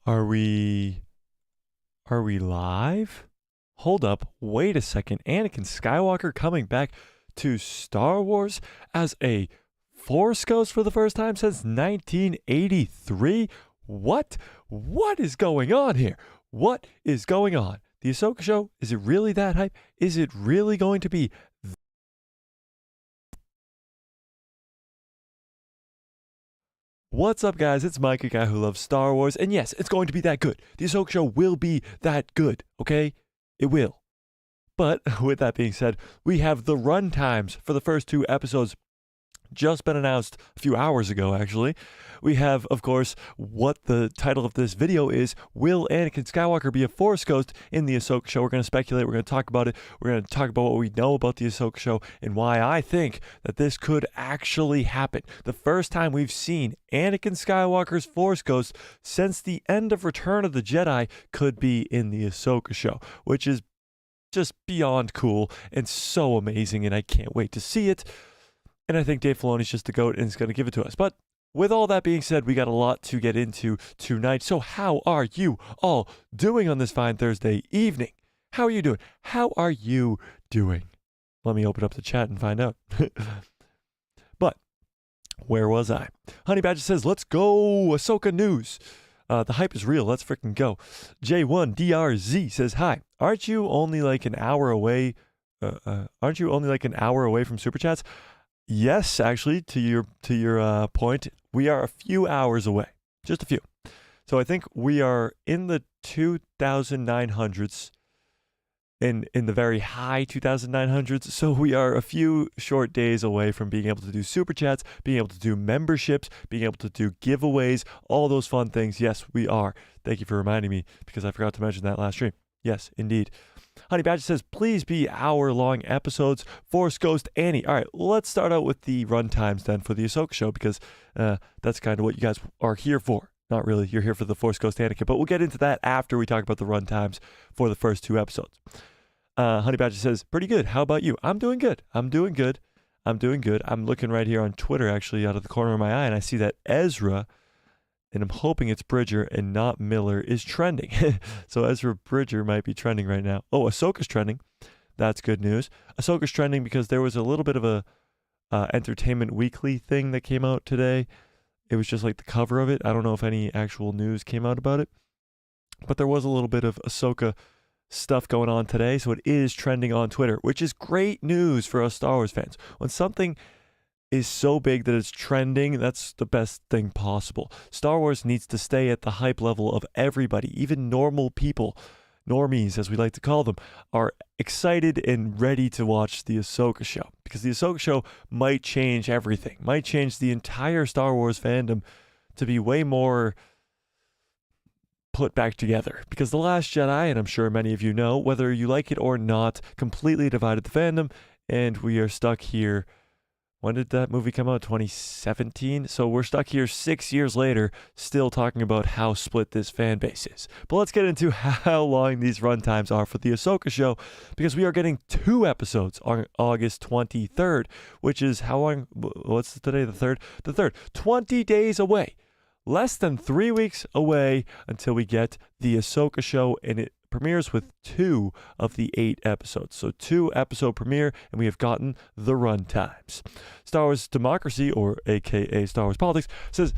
Are we live? Hold up, wait a second. Anakin Skywalker coming back to Star Wars as a Force Ghost for the first time since 1983? What? What is going on here? What is going on? The Ahsoka show, is it really that hype? Is it really going to be? What's up, guys? It's Mike, a guy who loves Star Wars, and yes, it's going to be that good. The Ahsoka show will be that good, okay? It will. But with that being said, we have the run times for the first two episodes just been announced a few hours ago, actually. We have, of course, what the title of this video is. Will Anakin Skywalker be a Force Ghost in the Ahsoka show? We're going to speculate. We're going to talk about it. We're going to talk about what we know about the Ahsoka show and why I think that this could actually happen. The first time we've seen Anakin Skywalker's Force Ghost since the end of Return of the Jedi could be in the Ahsoka show, which is just beyond cool and so amazing, and I can't wait to see it. And I think Dave Filoni's just the GOAT and is going to give it to us. But with all that being said, we got a lot to get into tonight. So how are you all doing on this fine Thursday evening? How are you doing? How are you doing? Let me open up the chat and find out. But where was I? Honey Badger says, let's go Ahsoka news. The hype is real. Let's freaking go. J1DRZ says, hi. Aren't you only like an hour away? Aren't you only like an hour away from Super Chats? Yes, actually, to your point, we are a few hours away, just a few. So I think we are in the 2,900s, in the very high 2,900s. So we are a few short days away from being able to do super chats, being able to do memberships, being able to do giveaways, all those fun things. Yes, we are. Thank you for reminding me because I forgot to mention that last stream. Yes, indeed. Honey Badger says, please be hour-long episodes. Force Ghost Annie. All right, let's start out with the run times then for the Ahsoka show because that's kind of what you guys are here for. Not really. You're here for the Force Ghost Anakin, but we'll get into that after we talk about the run times for the first two episodes. Honey Badger says, pretty good. How about you? I'm doing good. I'm doing good. I'm looking right here on Twitter, actually, out of the corner of my eye, and I see that Ezra, and I'm hoping it's Bridger and not Miller, is trending. So Ezra Bridger might be trending right now. Oh, Ahsoka's trending. That's good news. Ahsoka's trending because there was a little bit of a Entertainment Weekly thing that came out today. It was just like the cover of it. I don't know if any actual news came out about it. But there was a little bit of Ahsoka stuff going on today, so it is trending on Twitter, which is great news for us Star Wars fans. When something is so big that it's trending, that's the best thing possible. Star Wars needs to stay at the hype level of everybody, even normal people, normies as we like to call them, are excited and ready to watch the Ahsoka show because the Ahsoka show might change everything, might change the entire Star Wars fandom to be way more put back together because The Last Jedi, and I'm sure many of you know, whether you like it or not, completely divided the fandom, and we are stuck here. When did that movie come out? 2017? So we're stuck here 6 years later, still talking about how split this fan base is. But let's get into how long these run times are for the Ahsoka show, because we are getting 2 episodes on August 23rd, which is how long? What's today? The 3rd? The 3rd. 20 days away. Less than 3 weeks away until we get the Ahsoka show, and it premieres with 2 of the 8 episodes. So 2 episode premiere, and we have gotten the run times. Star Wars Democracy, or aka Star Wars Politics, says,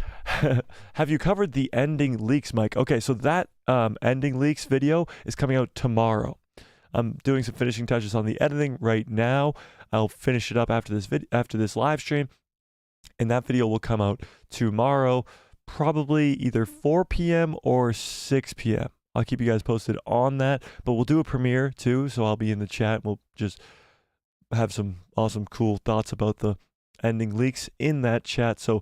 have you covered the ending leaks, Mike? Okay, so that ending leaks video is coming out tomorrow. I'm doing some finishing touches on the editing right now. I'll finish it up after this live stream, and that video will come out tomorrow, probably either 4 p.m. or 6 p.m. I'll keep you guys posted on that, but we'll do a premiere too, so I'll be in the chat. We'll just have some awesome, cool thoughts about the ending leaks in that chat, so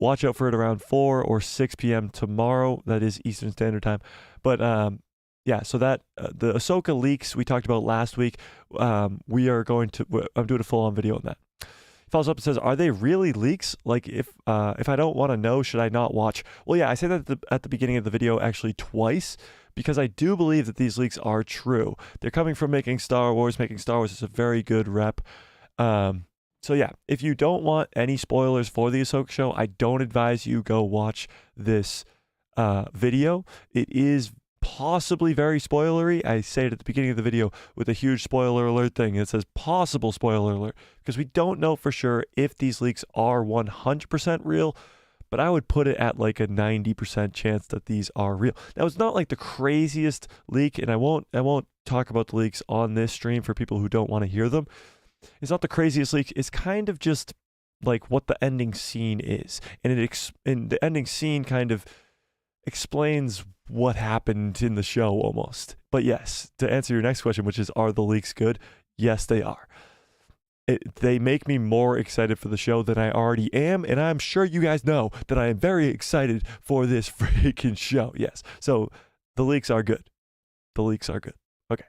watch out for it around 4 or 6 p.m. tomorrow. That is Eastern Standard Time. But yeah, so that the Ahsoka leaks we talked about last week, I'm doing a full-on video on that. Follows up and says, are they really leaks? Like, if I don't want to know, should I not watch? Well, yeah, I say that at the beginning of the video actually twice, because I do believe that these leaks are true. They're coming from Making Star Wars. Making Star Wars is a very good rep. So yeah, if you don't want any spoilers for the Ahsoka show, I don't advise you go watch this video. It is possibly very spoilery. I say it at the beginning of the video with a huge spoiler alert thing. It says possible spoiler alert because we don't know for sure if these leaks are 100% real, but I would put it at like a 90% chance that these are real. Now, it's not like the craziest leak, and I won't talk about the leaks on this stream for people who don't want to hear them. It's not the craziest leak. It's kind of just like what the ending scene is, and the ending scene kind of explains what happened in the show almost. But yes, to answer your next question, which is, are the leaks good? Yes, they are. They make me more excited for the show than I already am, and I'm sure you guys know that I am very excited for this freaking show. Yes, so the leaks are good. The leaks are good. Okay.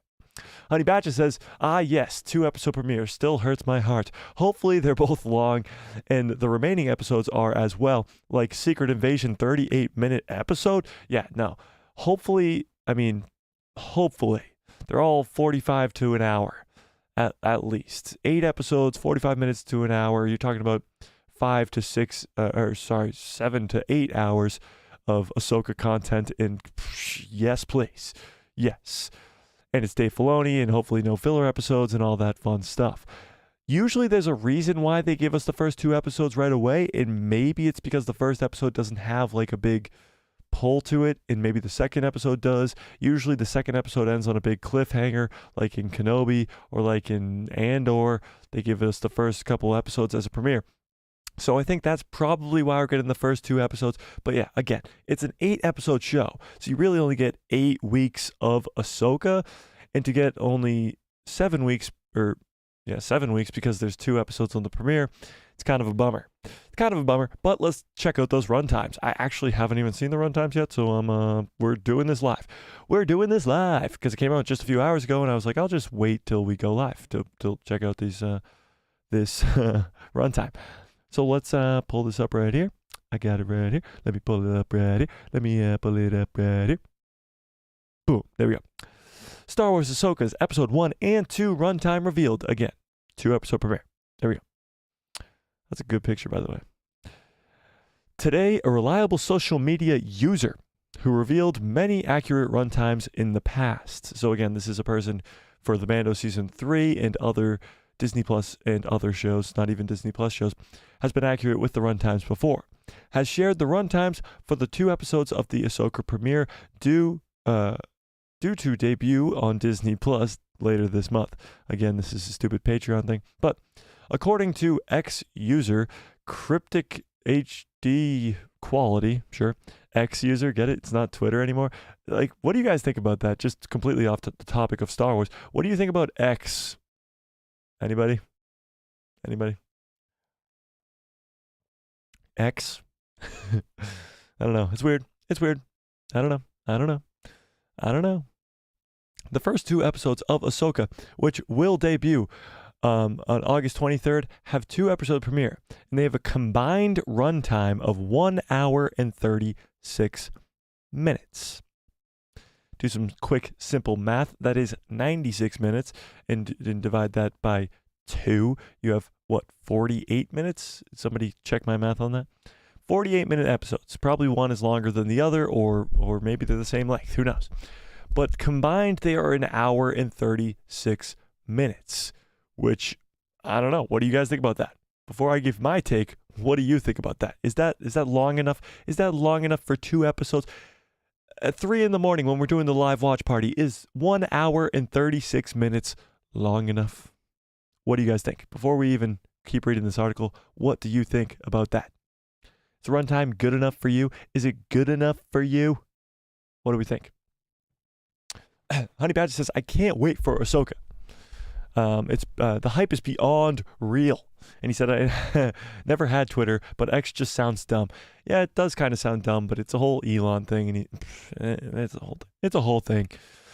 Honey Badger says, yes, 2-episode premiere still hurts my heart. Hopefully they're both long, and the remaining episodes are as well. Like Secret Invasion, 38-minute episode? Yeah, no. Hopefully, they're all 45 to an hour. At least 8 episodes, 45 minutes to an hour. You're talking about 7 to 8 hours of Ahsoka content. And yes, please, yes. And it's Dave Filoni, and hopefully no filler episodes and all that fun stuff. Usually there's a reason why they give us the first 2 episodes right away, and maybe it's because the first episode doesn't have like a big pull to it, and maybe the second episode does. Usually the second episode ends on a big cliffhanger, like in Kenobi or like in Andor. They give us the first couple episodes as a premiere. So I think that's probably why we're getting the first 2 episodes. But yeah, again, it's an 8-episode show, so you really only get 8 weeks of Ahsoka, and to get only 7 weeks, 7 weeks because there's 2 episodes on the premiere, it's kind of a bummer. But let's check out those runtimes. I actually haven't even seen the runtimes yet, so we're doing this live. Because it came out just a few hours ago, and I was like, I'll just wait till we go live to check out this runtime. So let's pull this up right here. I got it right here. Let me pull it up right here. Boom. There we go. Star Wars Ahsoka's Episode 1 and 2 runtime revealed. Again, 2-episode premiere. There we go. That's a good picture, by the way. Today, a reliable social media user who revealed many accurate runtimes in the past. So again, this is a person for the Mando Season 3 and other Disney Plus and other shows, not even Disney Plus shows, has been accurate with the runtimes before. Has shared the runtimes for the 2 episodes of the Ahsoka premiere due to debut on Disney Plus later this month. Again, this is a stupid Patreon thing, but according to ex-user Cryptic HD Quality, sure, ex-user, get it? It's not Twitter anymore. Like, what do you guys think about that? Just completely off the topic of Star Wars. What do you think about X? Anybody? X? I don't know. It's weird. I don't know. The first 2 episodes of Ahsoka, which will debut on August 23rd, have 2-episode premiere, and they have a combined runtime of 1 hour and 36 minutes. Do some quick, simple math. That is 96 minutes, and divide that by 2. You have, 48 minutes? Somebody check my math on that. 48-minute episodes. Probably one is longer than the other, or maybe they're the same length. Who knows? But combined, they are 1 hour and 36 minutes, which, I don't know. What do you guys think about that? Before I give my take, what do you think about that? Is that long enough? Is that long enough for 2 episodes? At 3 in the morning when we're doing the live watch party, is 1 hour and 36 minutes long enough? What do you guys think? Before we even keep reading this article, what do you think about that? Is the runtime good enough for you? Is it good enough for you? What do we think? Honey Badger says, I can't wait for Ahsoka. It's the hype is beyond real. And he said, I never had Twitter, but X just sounds dumb. Yeah, it does kind of sound dumb, but it's a whole Elon thing, and it's a whole thing.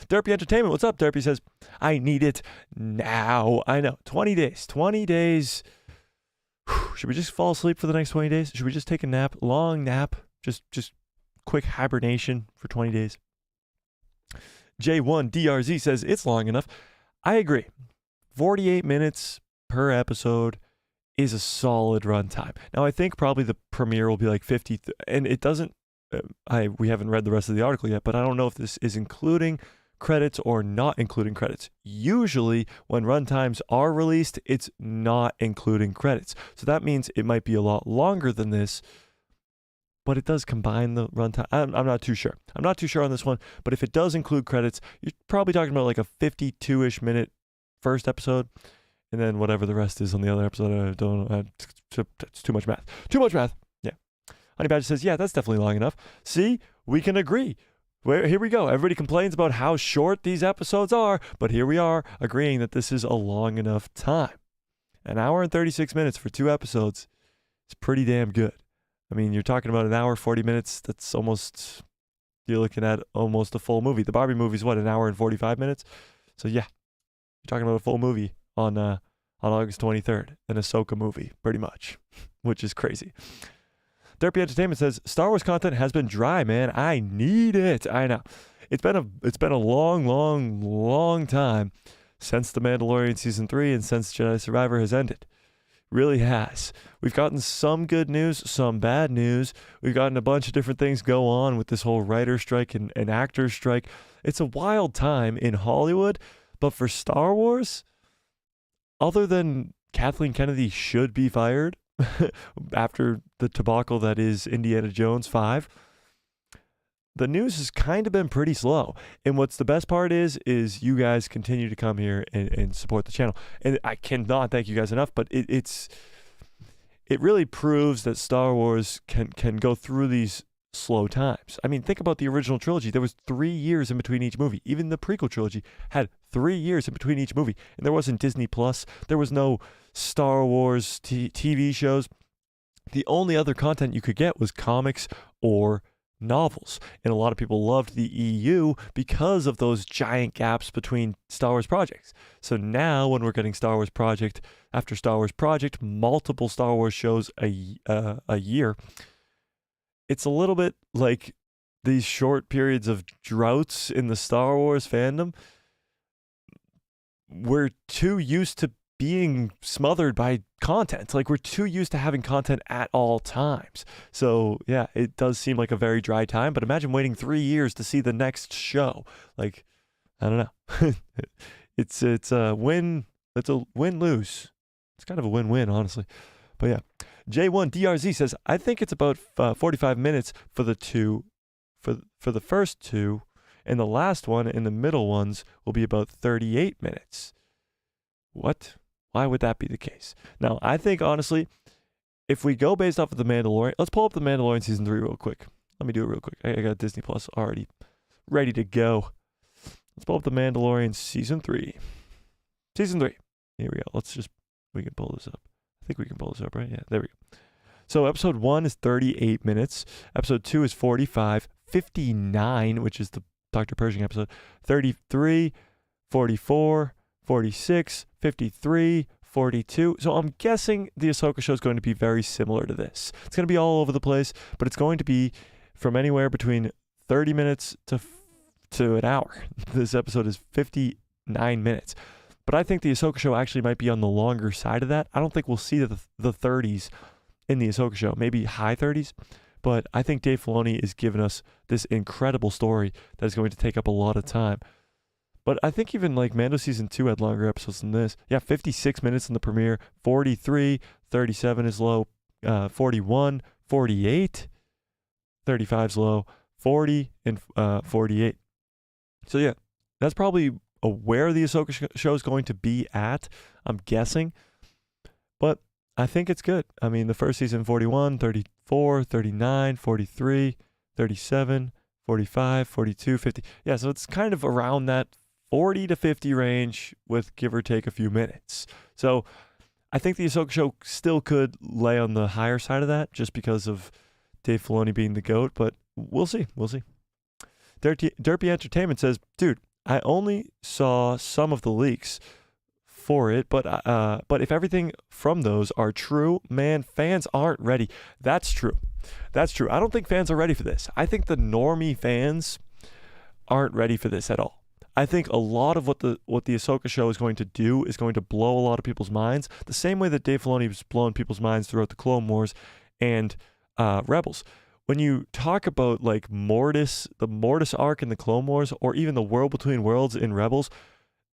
Derpy Entertainment, what's up? Derpy says, I need it now. I know, 20 days. 20 days. Should we just fall asleep for the next 20 days? Should we just take a nap? Long nap? Just quick hibernation for 20 days? J1DRZ says, it's long enough. I agree. 48 minutes per episode is a solid runtime. Now, I think probably the premiere will be like 50, and it doesn't we haven't read the rest of the article yet, but I don't know if this is including credits or not including credits. Usually when runtimes are released, it's not including credits. So that means it might be a lot longer than this, but it does combine the runtime. I'm not too sure. I'm not too sure on this one, but if it does include credits, you're probably talking about like a 52-ish minute first episode, and then whatever the rest is on the other episode. I don't know. It's too much math. Too much math. Yeah. Honey Badger says, yeah, that's definitely long enough. See, we can agree. Here we go. Everybody complains about how short these episodes are, but here we are agreeing that this is a long enough time. An hour and 36 minutes for 2 episodes is pretty damn good. I mean, you're talking about an hour, 40 minutes. That's almost, you're looking at almost a full movie. The Barbie movie is what, an hour and 45 minutes? So yeah, you're talking about a full movie on August 23rd, an Ahsoka movie, pretty much, which is crazy. Derpy Entertainment says, Star Wars content has been dry, man. I need it. I know. It's been a long time since The Mandalorian Season 3 and since Jedi Survivor has ended. Really has. We've gotten some good news, some bad news. We've gotten a bunch of different things go on with this whole writer strike and actor strike. It's a wild time in Hollywood, but for Star Wars, other than Kathleen Kennedy should be fired after the debacle that is Indiana Jones 5, the news has kind of been pretty slow. And what's the best part is you guys continue to come here and support the channel. And I cannot thank you guys enough, but it really proves that Star Wars can go through these slow times. I mean, think about the original trilogy. There was 3 years in between each movie. Even the prequel trilogy had 3 years in between each movie. And there wasn't Disney Plus. There was no Star Wars TV shows. The only other content you could get was comics or novels. And a lot of people loved the EU because of those giant gaps between Star Wars projects. So now when we're getting Star Wars project after Star Wars project, multiple Star Wars shows a year, it's a little bit like these short periods of droughts in the Star Wars fandom. We're too used to being smothered by content. Like, we're too used to having content at all times. So yeah, it does seem like a very dry time, but imagine waiting 3 years to see the next show. Like, I don't know. it's a win. It's a win-lose. It's kind of a win-win, honestly. But yeah, J1DRZ says, I think it's about 45 minutes for the first 2, and the last one and the middle ones will be about 38 minutes. What? Why would that be the case? Now, I think, honestly, if we go based off of The Mandalorian, let's pull up The Mandalorian Season 3 real quick. Let me do it real quick. I got Disney Plus already ready to go. Let's pull up The Mandalorian Season 3. Season 3. Here we go. We can pull this up. I think we can pull this up, right? Yeah, there we go. So episode 1 is 38 minutes. Episode 2 is 45. 59, which is the Dr. Pershing episode. 33, 44, 46, 53, 42. So I'm guessing the Ahsoka show is going to be very similar to this. It's going to be all over the place, but it's going to be from anywhere between 30 minutes to an hour. This episode is 59 minutes. But I think the Ahsoka show actually might be on the longer side of that. I don't think we'll see the 30s in the Ahsoka show, maybe high 30s. But I think Dave Filoni is giving us this incredible story that is going to take up a lot of time. But I think even like Mando Season 2 had longer episodes than this. Yeah, 56 minutes in the premiere, 43, 37 is low, 41, 48, 35 is low, 40, and 48. So yeah, that's probably where the Ahsoka show is going to be at, I'm guessing. But I think it's good. I mean, the first season, 41, 34, 39, 43, 37, 45, 42, 50. Yeah, so it's kind of around that 40 to 50 range with give or take a few minutes. So I think the Ahsoka show still could lay on the higher side of that just because of Dave Filoni being the GOAT, but we'll see. We'll see. Derpy Entertainment says, dude, I only saw some of the leaks for it, but if everything from those are true, man, fans aren't ready. That's true. That's true. I don't think fans are ready for this. I think the normie fans aren't ready for this at all. I think a lot of what the Ahsoka show is going to do is going to blow a lot of people's minds, the same way that Dave Filoni was blowing people's minds throughout the Clone Wars and Rebels. when you talk about like Mortis, the Mortis arc in the Clone Wars, or even the World Between Worlds in Rebels,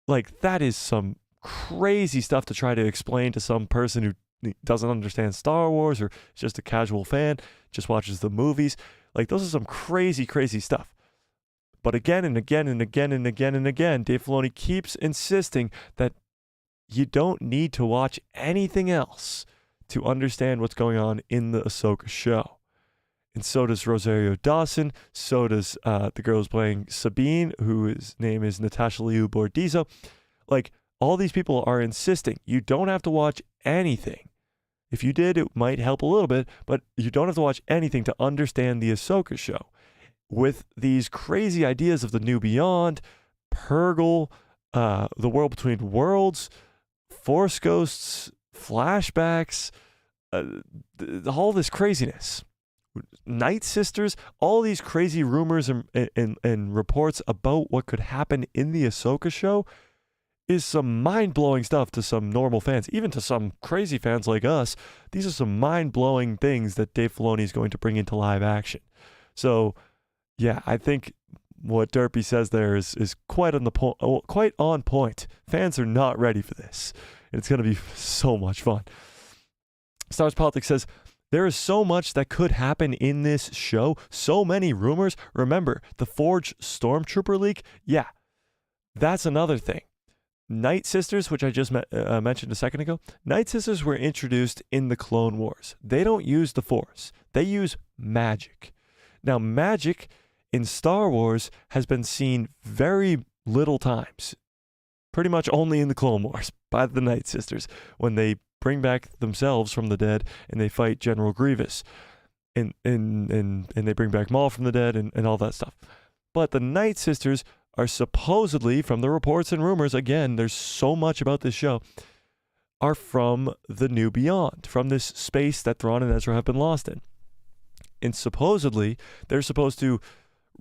like that is some crazy stuff to try to explain to some person who doesn't understand Star Wars or is just a casual fan, just watches the movies. Like those are some crazy, crazy stuff. But again and again and again and again and again, Dave Filoni keeps insisting that you don't need to watch anything else to understand what's going on in the Ahsoka show. And so does Rosario Dawson. So does the girl who's playing Sabine, whose name is Natasha Liu Bordizzo. Like, all these people are insisting you don't have to watch anything. If you did, it might help a little bit, but you don't have to watch anything to understand the Ahsoka show. With these crazy ideas of the New Beyond, Purgle, the World Between Worlds, Force Ghosts, flashbacks, all this craziness. Night Sisters, all these crazy rumors and reports about what could happen in the Ahsoka show is some mind-blowing stuff to some normal fans, even to some crazy fans like us. These are some mind-blowing things that Dave Filoni is going to bring into live action. So, yeah, I think what Derpy says there is quite on point. Fans are not ready for this. And it's going to be so much fun. Star Wars Politics says, there is so much that could happen in this show. So many rumors. Remember, the Forge Stormtrooper leak? Yeah, that's another thing. Night Sisters, which I just mentioned a second ago, Night Sisters were introduced in the Clone Wars. They don't use the Force. They use magic. Now, magic in Star Wars has been seen very little times. Pretty much only in the Clone Wars by the Night Sisters when they bring back themselves from the dead and they fight General Grievous. And they bring back Maul from the dead and all that stuff. But the Night Sisters are supposedly, from the reports and rumors, again, there's so much about this show, are from the New Beyond, from this space that Thrawn and Ezra have been lost in. And supposedly, they're supposed to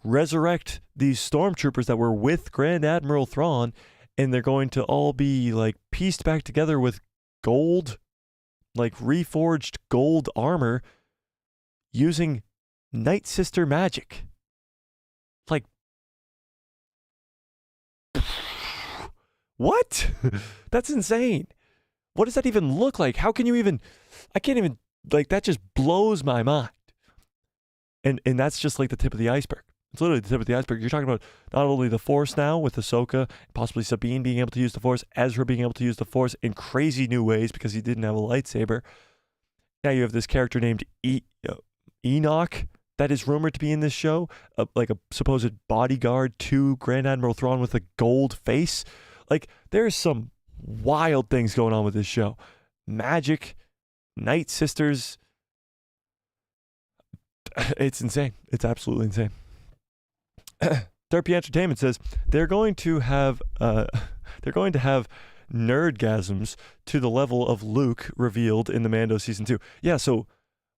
resurrect these stormtroopers that were with Grand Admiral Thrawn, and they're going to all be like pieced back together with gold, like reforged gold armor using Night Sister magic. Like, what? That's insane. What does that even look like? How can you even, I can't even, like, that just blows my mind. And that's just like the tip of the iceberg. It's literally the tip of the iceberg. You're talking about not only the Force now with Ahsoka, possibly Sabine being able to use the Force, Ezra being able to use the Force in crazy new ways because he didn't have a lightsaber. Now you have this character named Enoch that is rumored to be in this show, like a supposed bodyguard to Grand Admiral Thrawn with a gold face. Like, there's some wild things going on with this show. Magic, Night Sisters. It's insane. It's absolutely insane. Derpy Entertainment says they're going to have nerdgasms to the level of Luke revealed in the Mando season 2. Yeah, so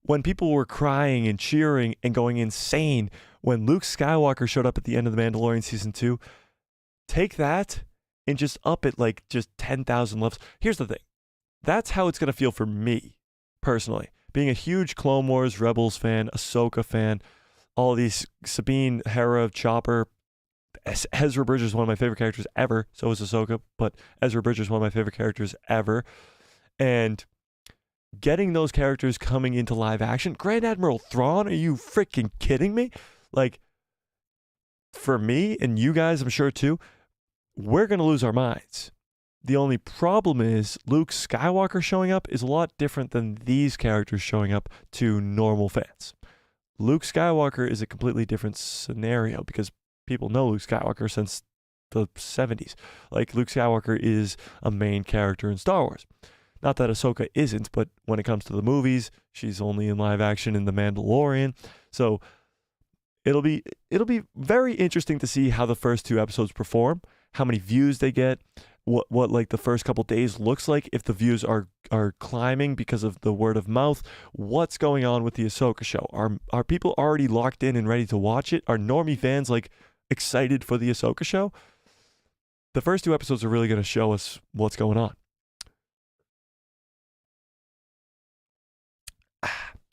when people were crying and cheering and going insane when Luke Skywalker showed up at the end of the Mandalorian season 2, take that and just up it like just 10,000 levels. Here's the thing. That's how it's going to feel for me, personally. Being a huge Clone Wars, Rebels fan, Ahsoka fan, all these Sabine, Hera, Chopper, Ezra Bridger is one of my favorite characters ever. So is Ahsoka, but Ezra Bridger is one of my favorite characters ever. And getting those characters coming into live action, Grand Admiral Thrawn, are you freaking kidding me? Like, for me and you guys, I'm sure too, we're going to lose our minds. The only problem is Luke Skywalker showing up is a lot different than these characters showing up to normal fans. Luke Skywalker is a completely different scenario because people know Luke Skywalker since the 70s. Like, Luke Skywalker is a main character in Star Wars. Not that Ahsoka isn't, but when it comes to the movies, she's only in live action in The Mandalorian. So it'll be very interesting to see how the first 2 episodes perform, how many views they get, what like the first couple days looks like, if the views are climbing because of the word of mouth. What's going on with the Ahsoka show? Are people already locked in and ready to watch it? Are normie fans like excited for the Ahsoka show? The first 2 episodes are really going to show us what's going on.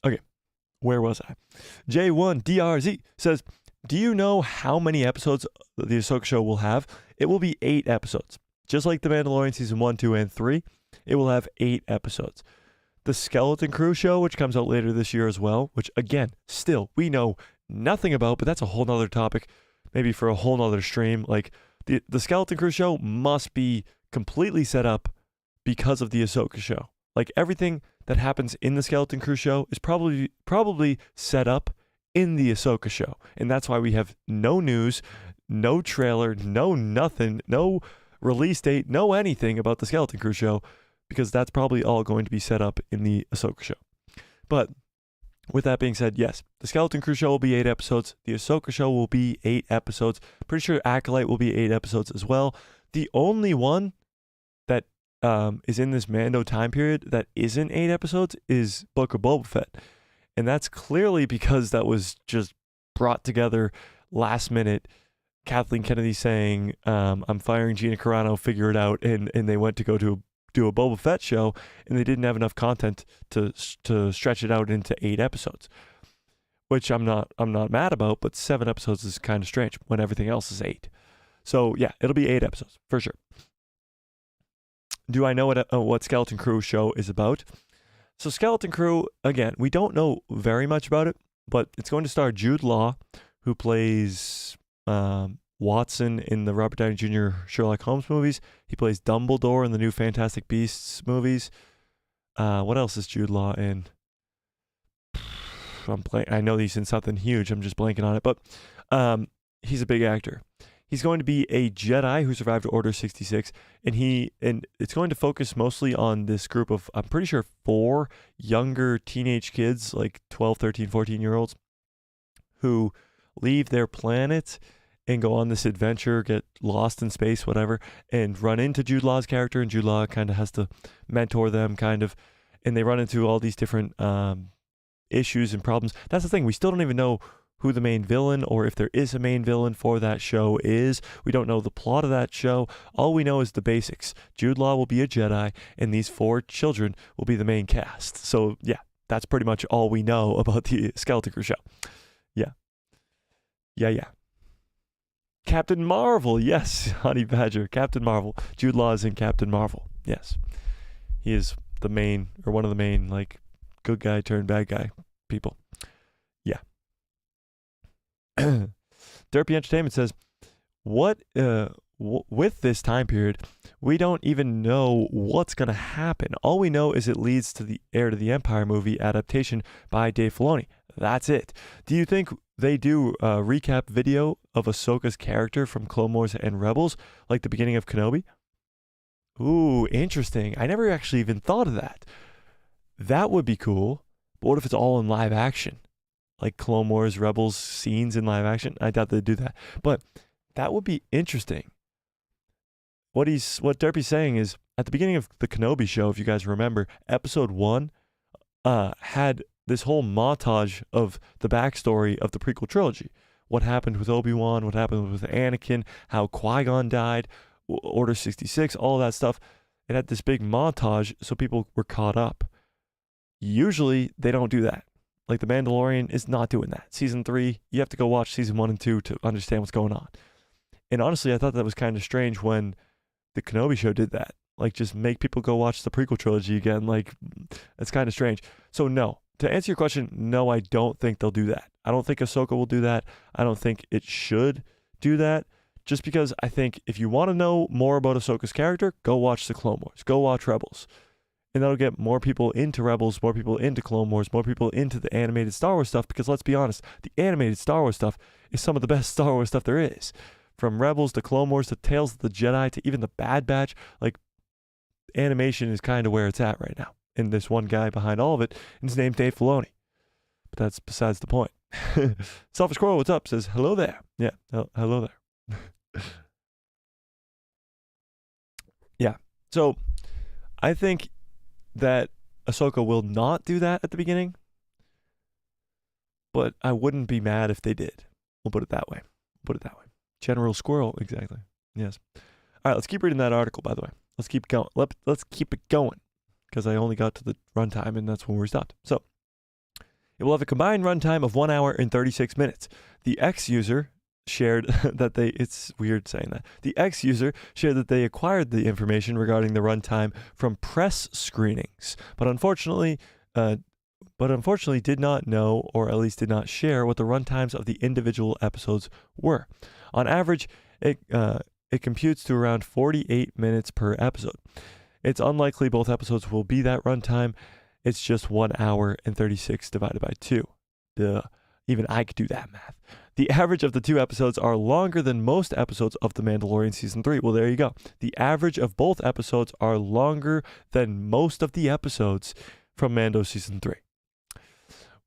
Okay. where was I? J1DRZ says, do you know how many episodes the Ahsoka show will have? It will be 8 episodes. Just like The Mandalorian season 1, 2, and 3, it will have 8 episodes. The Skeleton Crew show, which comes out later this year as well, which again, still, we know nothing about, but that's a whole nother topic, maybe for a whole nother stream. Like, the Skeleton Crew show must be completely set up because of the Ahsoka show. Like, everything that happens in the Skeleton Crew show is probably set up in the Ahsoka show. And that's why we have no news, no trailer, no nothing, no release date, no anything about the Skeleton Crew show, because that's probably all going to be set up in the Ahsoka show. But with that being said, yes, the Skeleton Crew show will be 8 episodes. The Ahsoka show will be 8 episodes. Pretty sure Acolyte will be 8 episodes as well. The only one that is in this Mando time period that isn't 8 episodes is Book of Boba Fett. And that's clearly because that was just brought together last minute. Kathleen Kennedy saying, I'm firing Gina Carano, figure it out. And they went to go do a Boba Fett show, and they didn't have enough content to stretch it out into 8 episodes, which I'm not mad about, but 7 episodes is kind of strange when everything else is 8. So yeah, it'll be 8 episodes for sure. Do I know what Skeleton Crew show is about? So Skeleton Crew, again, we don't know very much about it, but it's going to star Jude Law, who plays Watson in the Robert Downey Jr. Sherlock Holmes movies. He plays Dumbledore in the new Fantastic Beasts movies. What else is Jude Law in? I know he's in something huge. I'm just blanking on it, but he's a big actor. He's going to be a Jedi who survived Order 66, and it's going to focus mostly on this group of, I'm pretty sure, 4 younger teenage kids, like 12, 13, 14-year-olds, who leave their planet and go on this adventure, get lost in space, whatever, and run into Jude Law's character, and Jude Law kind of has to mentor them, kind of, and they run into all these different issues and problems. That's the thing. We still don't even know who the main villain, or if there is a main villain for that show, is. We don't know the plot of that show. All we know is the basics. Jude Law will be a Jedi, and these 4 children will be the main cast. So yeah, that's pretty much all we know about the Skeleton Crew show. Yeah. Captain Marvel, yes, Honey Badger, Captain Marvel. Jude Law is in Captain Marvel, yes. He is the main, or one of the main, like, good guy turned bad guy people. Yeah. Derpy Entertainment says, with this time period, we don't even know what's going to happen. All we know is it leads to the Heir to the Empire movie adaptation by Dave Filoni. That's it. Do you think they do a recap video of Ahsoka's character from Clone Wars and Rebels, like the beginning of Kenobi? Ooh, interesting. I never actually even thought of that. That would be cool. But what if it's all in live action? Like Clone Wars, Rebels scenes in live action? I doubt they'd do that. But that would be interesting. What Derpy's saying is, at the beginning of the Kenobi show, if you guys remember, episode 1 had this whole montage of the backstory of the prequel trilogy. What happened with Obi-Wan, what happened with Anakin, how Qui-Gon died, Order 66, all that stuff. It had this big montage so people were caught up. Usually, they don't do that. Like, The Mandalorian is not doing that. Season 3, you have to go watch season 1 and 2 to understand what's going on. And honestly, I thought that was kind of strange when the Kenobi show did that. Like, just make people go watch the prequel trilogy again. Like, that's kind of strange. So, no. To answer your question, no, I don't think they'll do that. I don't think Ahsoka will do that. I don't think it should do that. Just because I think if you want to know more about Ahsoka's character, go watch the Clone Wars. Go watch Rebels. And that'll get more people into Rebels, more people into Clone Wars, more people into the animated Star Wars stuff. Because let's be honest, the animated Star Wars stuff is some of the best Star Wars stuff there is. From Rebels to Clone Wars to Tales of the Jedi to even the Bad Batch, like, animation is kind of where it's at right now. And there's one guy behind all of it, and his name's Dave Filoni. But that's besides the point. Selfish Squirrel, what's up? Says, hello there. Yeah, hello there. Yeah. So, I think that Ahsoka will not do that at the beginning. But I wouldn't be mad if they did. We'll put it that way. General Squirrel, exactly. Yes. All right, let's keep reading that article, by the way. Let's keep going. Let's keep it going. Because I only got to the runtime, and that's when we stopped. So, It will have a combined runtime of 1 hour and 36 minutes. The X user shared that it's weird saying that. The X user shared that they acquired the information regarding the runtime from press screenings, but unfortunately did not know, or at least did not share, what the runtimes of the individual episodes were. On average, it computes to around 48 minutes per episode. It's unlikely both episodes will be that runtime. It's just 1 hour and 36 divided by 2. Duh. Even I could do that math. The average of the 2 episodes are longer than most episodes of The Mandalorian Season 3. Well, there you go. The average of both episodes are longer than most of the episodes from Mando Season 3.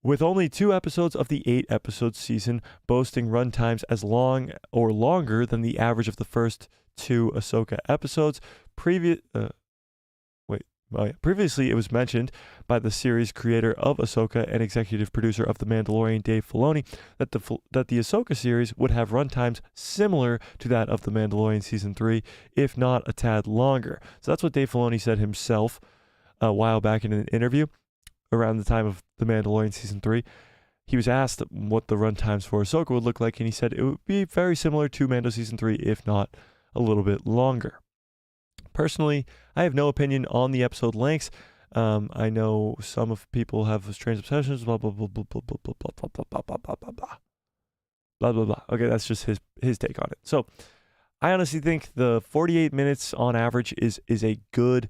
With only 2 episodes of the 8-episode season boasting runtimes as long or longer than the average of the first 2 Ahsoka episodes, previously, it was mentioned by the series creator of Ahsoka and executive producer of The Mandalorian, Dave Filoni, that the Ahsoka series would have runtimes similar to that of The Mandalorian Season 3, if not a tad longer. So that's what Dave Filoni said himself a while back in an interview around the time of The Mandalorian Season 3. He was asked what the runtimes for Ahsoka would look like, and he said it would be very similar to Mando Season 3, if not a little bit longer. Personally, I have no opinion on the episode lengths. I know some of people have strange obsessions, blah, blah, blah, blah, blah, blah, blah, blah, blah, blah, blah, blah, blah, blah, blah, blah, blah. Okay, that's just his take on it. So I honestly think the 48 minutes on average is a good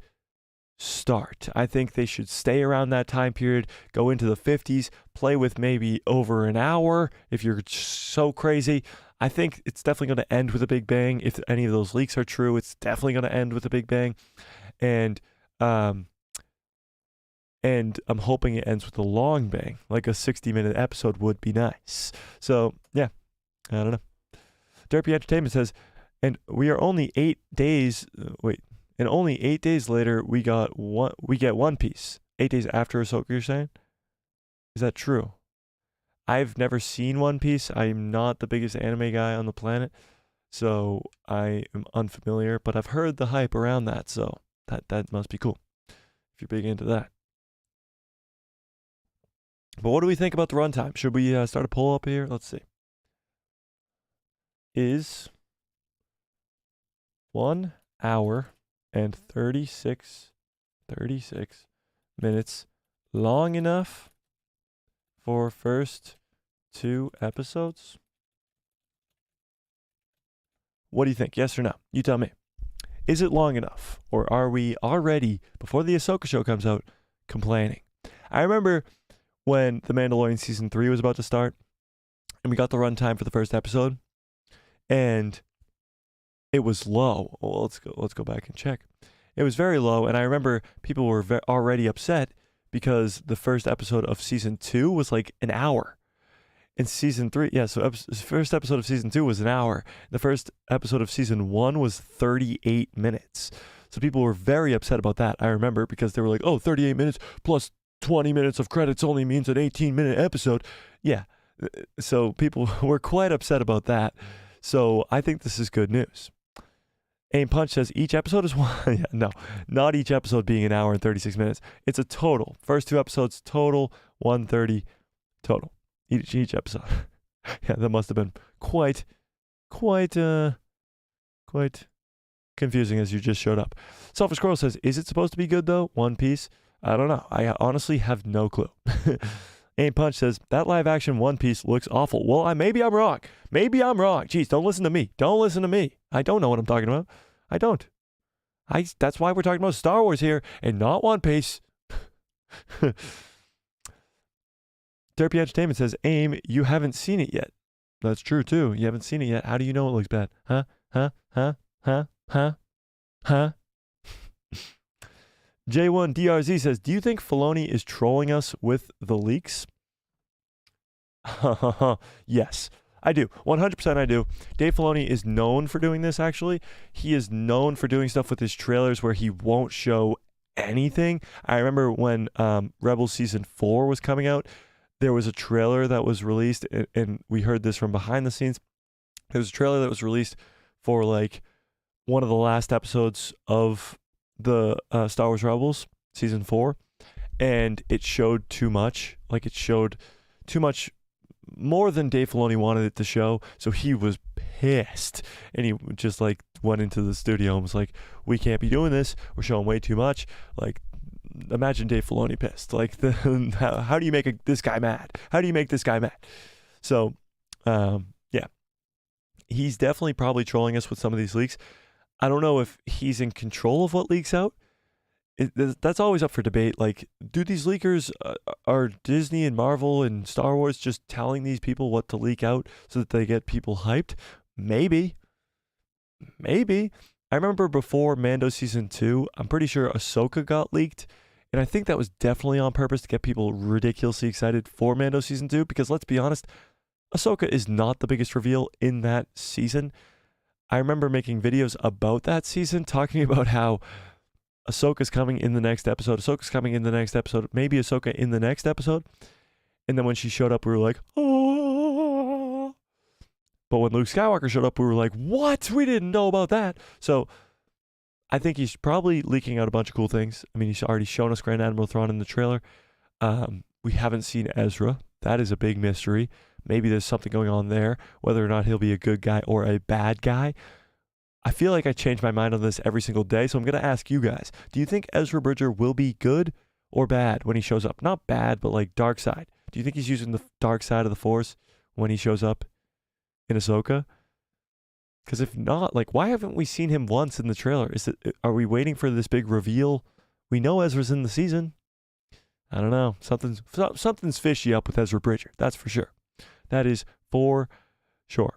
start. I think they should stay around that time period, go into the 50s, play with maybe over an hour if you're so crazy. I think it's definitely going to end with a big bang. If any of those leaks are true, it's definitely going to end with a big bang. And I'm hoping it ends with a long bang, like a 60-minute episode would be nice. So, yeah, I don't know. Derpy Entertainment says, and we are only 8 days, and only 8 days later, we get One Piece. 8 days after Ahsoka, you're saying? Is that true? I've never seen One Piece. I'm not the biggest anime guy on the planet, so I am unfamiliar, but I've heard the hype around that, so that must be cool, if you're big into that. But what do we think about the runtime? Should we start a poll up here? Let's see. Is 1 hour and 36 minutes long enough for first 2 episodes? What do you think? Yes or no? You tell me. Is it long enough? Or are we already, before the Ahsoka show comes out, complaining? I remember when The Mandalorian Season 3 was about to start, and we got the runtime for the first episode, and it was low. Well, let's go back and check. It was very low, and I remember people were already upset because the first episode of Season 2 was like an hour. In Season 3, so the first episode of Season 2 was an hour. The first episode of Season 1 was 38 minutes. So people were very upset about that, I remember, because they were like, oh, 38 minutes plus 20 minutes of credits only means an 18-minute episode. Yeah, so people were quite upset about that. So I think this is good news. Aim Punch says each episode is one. Yeah, no, not each episode being an hour and 36 minutes. It's a total. First 2 episodes total, 130 total. Each episode. Yeah, that must have been quite confusing as you just showed up. Selfish Squirrel says, is it supposed to be good though? One Piece? I don't know. I honestly have no clue. Aim Punch says, that live action One Piece looks awful. Well, maybe I'm wrong. Maybe I'm wrong. Jeez, don't listen to me. Don't listen to me. I don't know what I'm talking about. I don't. That's why we're talking about Star Wars here and not One Piece. Derpy Entertainment says, Aim, you haven't seen it yet. That's true too. You haven't seen it yet. How do you know it looks bad? Huh? J1DRZ says, do you think Filoni is trolling us with the leaks? Yes, I do. 100% I do. Dave Filoni is known for doing this, actually. He is known for doing stuff with his trailers where he won't show anything. I remember when Rebels Season 4 was coming out, there was a trailer that was released, and we heard this from behind the scenes. There was a trailer that was released for like one of the last episodes of the Star Wars Rebels Season 4, and it showed too much. like it showed too much more than Dave Filoni wanted it to show. So he was pissed, and he just like went into the studio and was like, "We can't be doing this. We're showing way too much." Like, imagine Dave Filoni pissed. Like, how do you make this guy mad? How do you make this guy mad? So, yeah, he's definitely probably trolling us with some of these leaks. I don't know if he's in control of what leaks out. That's always up for debate. Like, do these leakers, are Disney and Marvel and Star Wars just telling these people what to leak out so that they get people hyped? Maybe. I remember before Mando Season 2, I'm pretty sure Ahsoka got leaked. And I think that was definitely on purpose to get people ridiculously excited for Mando Season 2. Because let's be honest, Ahsoka is not the biggest reveal in that season. I remember making videos about that season, talking about how Ahsoka's coming in the next episode. Maybe Ahsoka in the next episode. And then when she showed up, we were like, oh. But when Luke Skywalker showed up, we were like, what? We didn't know about that. So I think he's probably leaking out a bunch of cool things. I mean, he's already shown us Grand Admiral Thrawn in the trailer. We haven't seen Ezra. That is a big mystery. Maybe there's something going on there, whether or not he'll be a good guy or a bad guy. I feel like I change my mind on this every single day, so I'm going to ask you guys. Do you think Ezra Bridger will be good or bad when he shows up? Not bad, but like dark side. Do you think he's using the dark side of the Force when he shows up in Ahsoka? Because if not, like, why haven't we seen him once in the trailer? Are we waiting for this big reveal? We know Ezra's in the season. I don't know. Something's fishy up with Ezra Bridger. That's for sure. That is for sure.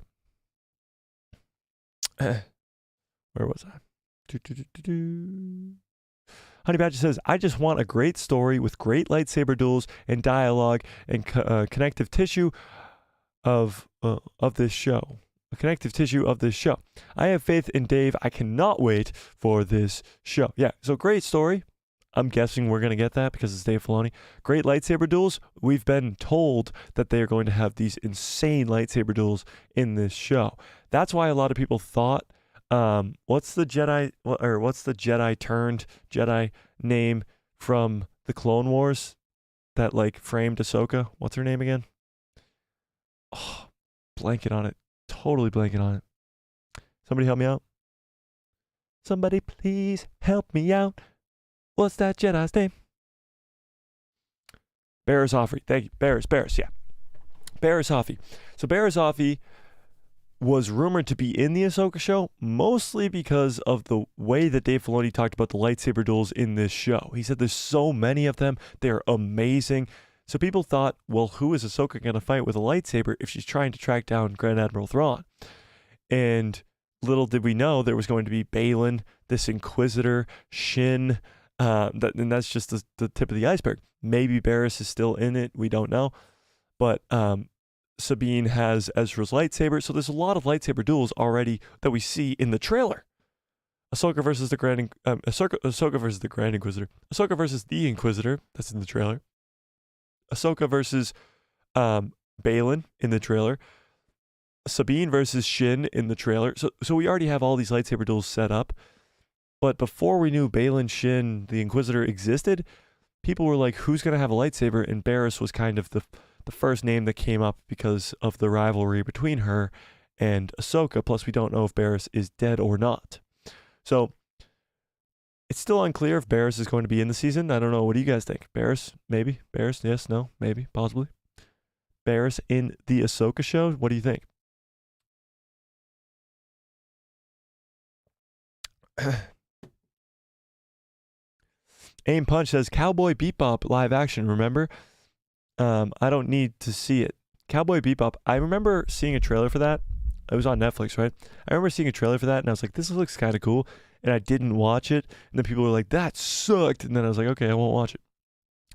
Where was I? Honey Badger says, I just want a great story with great lightsaber duels and dialogue and connective tissue of this show. A connective tissue of this show. I have faith in Dave. I cannot wait for this show. Yeah, so great story. I'm guessing we're going to get that because it's Dave Filoni. Great lightsaber duels. We've been told that they are going to have these insane lightsaber duels in this show. That's why a lot of people thought, what's the Jedi turned Jedi name from the Clone Wars that like framed Ahsoka? What's her name again? Oh, blanket on it. Totally blanket on it. Somebody help me out. Somebody please help me out. What's that Jedi's name? Barriss Offee. Thank you. Barriss, yeah. Barriss Offee. So Barriss Offee was rumored to be in the Ahsoka show, mostly because of the way that Dave Filoni talked about the lightsaber duels in this show. He said there's so many of them. They're amazing. So people thought, well, who is Ahsoka going to fight with a lightsaber if she's trying to track down Grand Admiral Thrawn? And little did we know there was going to be Baylan, this Inquisitor, Shin, and that's just the tip of the iceberg. Maybe Barriss is still in it. We don't know. But Sabine has Ezra's lightsaber. So there's a lot of lightsaber duels already that we see in the trailer. Ahsoka versus the Grand Inquisitor. Ahsoka versus the Inquisitor. That's in the trailer. Ahsoka versus Baylan in the trailer. Sabine versus Shin in the trailer. So we already have all these lightsaber duels set up. But before we knew Baylan, Shin, the Inquisitor existed, people were like, who's going to have a lightsaber? And Barriss was kind of the first name that came up because of the rivalry between her and Ahsoka. Plus, we don't know if Barriss is dead or not. So it's still unclear if Barriss is going to be in the season. I don't know. What do you guys think? Barriss? Maybe? Barriss? Yes? No? Maybe? Possibly? Barriss in the Ahsoka show? What do you think? Aim Punch says, Cowboy Bebop live action, remember? I don't need to see it. Cowboy Bebop, I remember seeing a trailer for that. It was on Netflix, right? I remember seeing a trailer for that, and I was like, this looks kind of cool. And I didn't watch it. And then people were like, that sucked. And then I was like, okay, I won't watch it.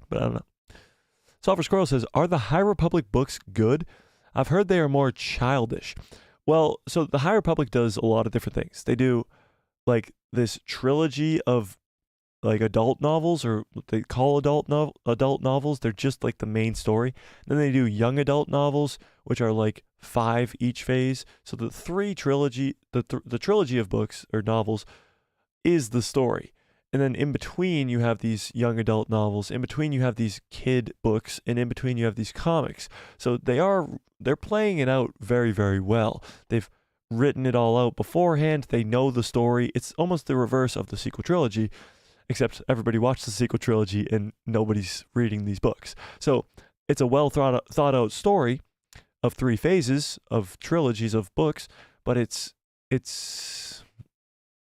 But I don't know. Sulfur Squirrel says, are the High Republic books good? I've heard they are more childish. Well, so the High Republic does a lot of different things. They do like this trilogy of like adult novels, or what they call adult novels. They're just like the main story. Then they do young adult novels, which are like 5 each phase. So the trilogy of books or novels is the story. And then in between, you have these young adult novels. In between, you have these kid books. And in between, you have these comics. So they're playing it out very, very well. They've written it all out beforehand. They know the story. It's almost the reverse of the sequel trilogy, except everybody watched the sequel trilogy and nobody's reading these books. So it's a well thought out story of 3 phases of trilogies of books, but it's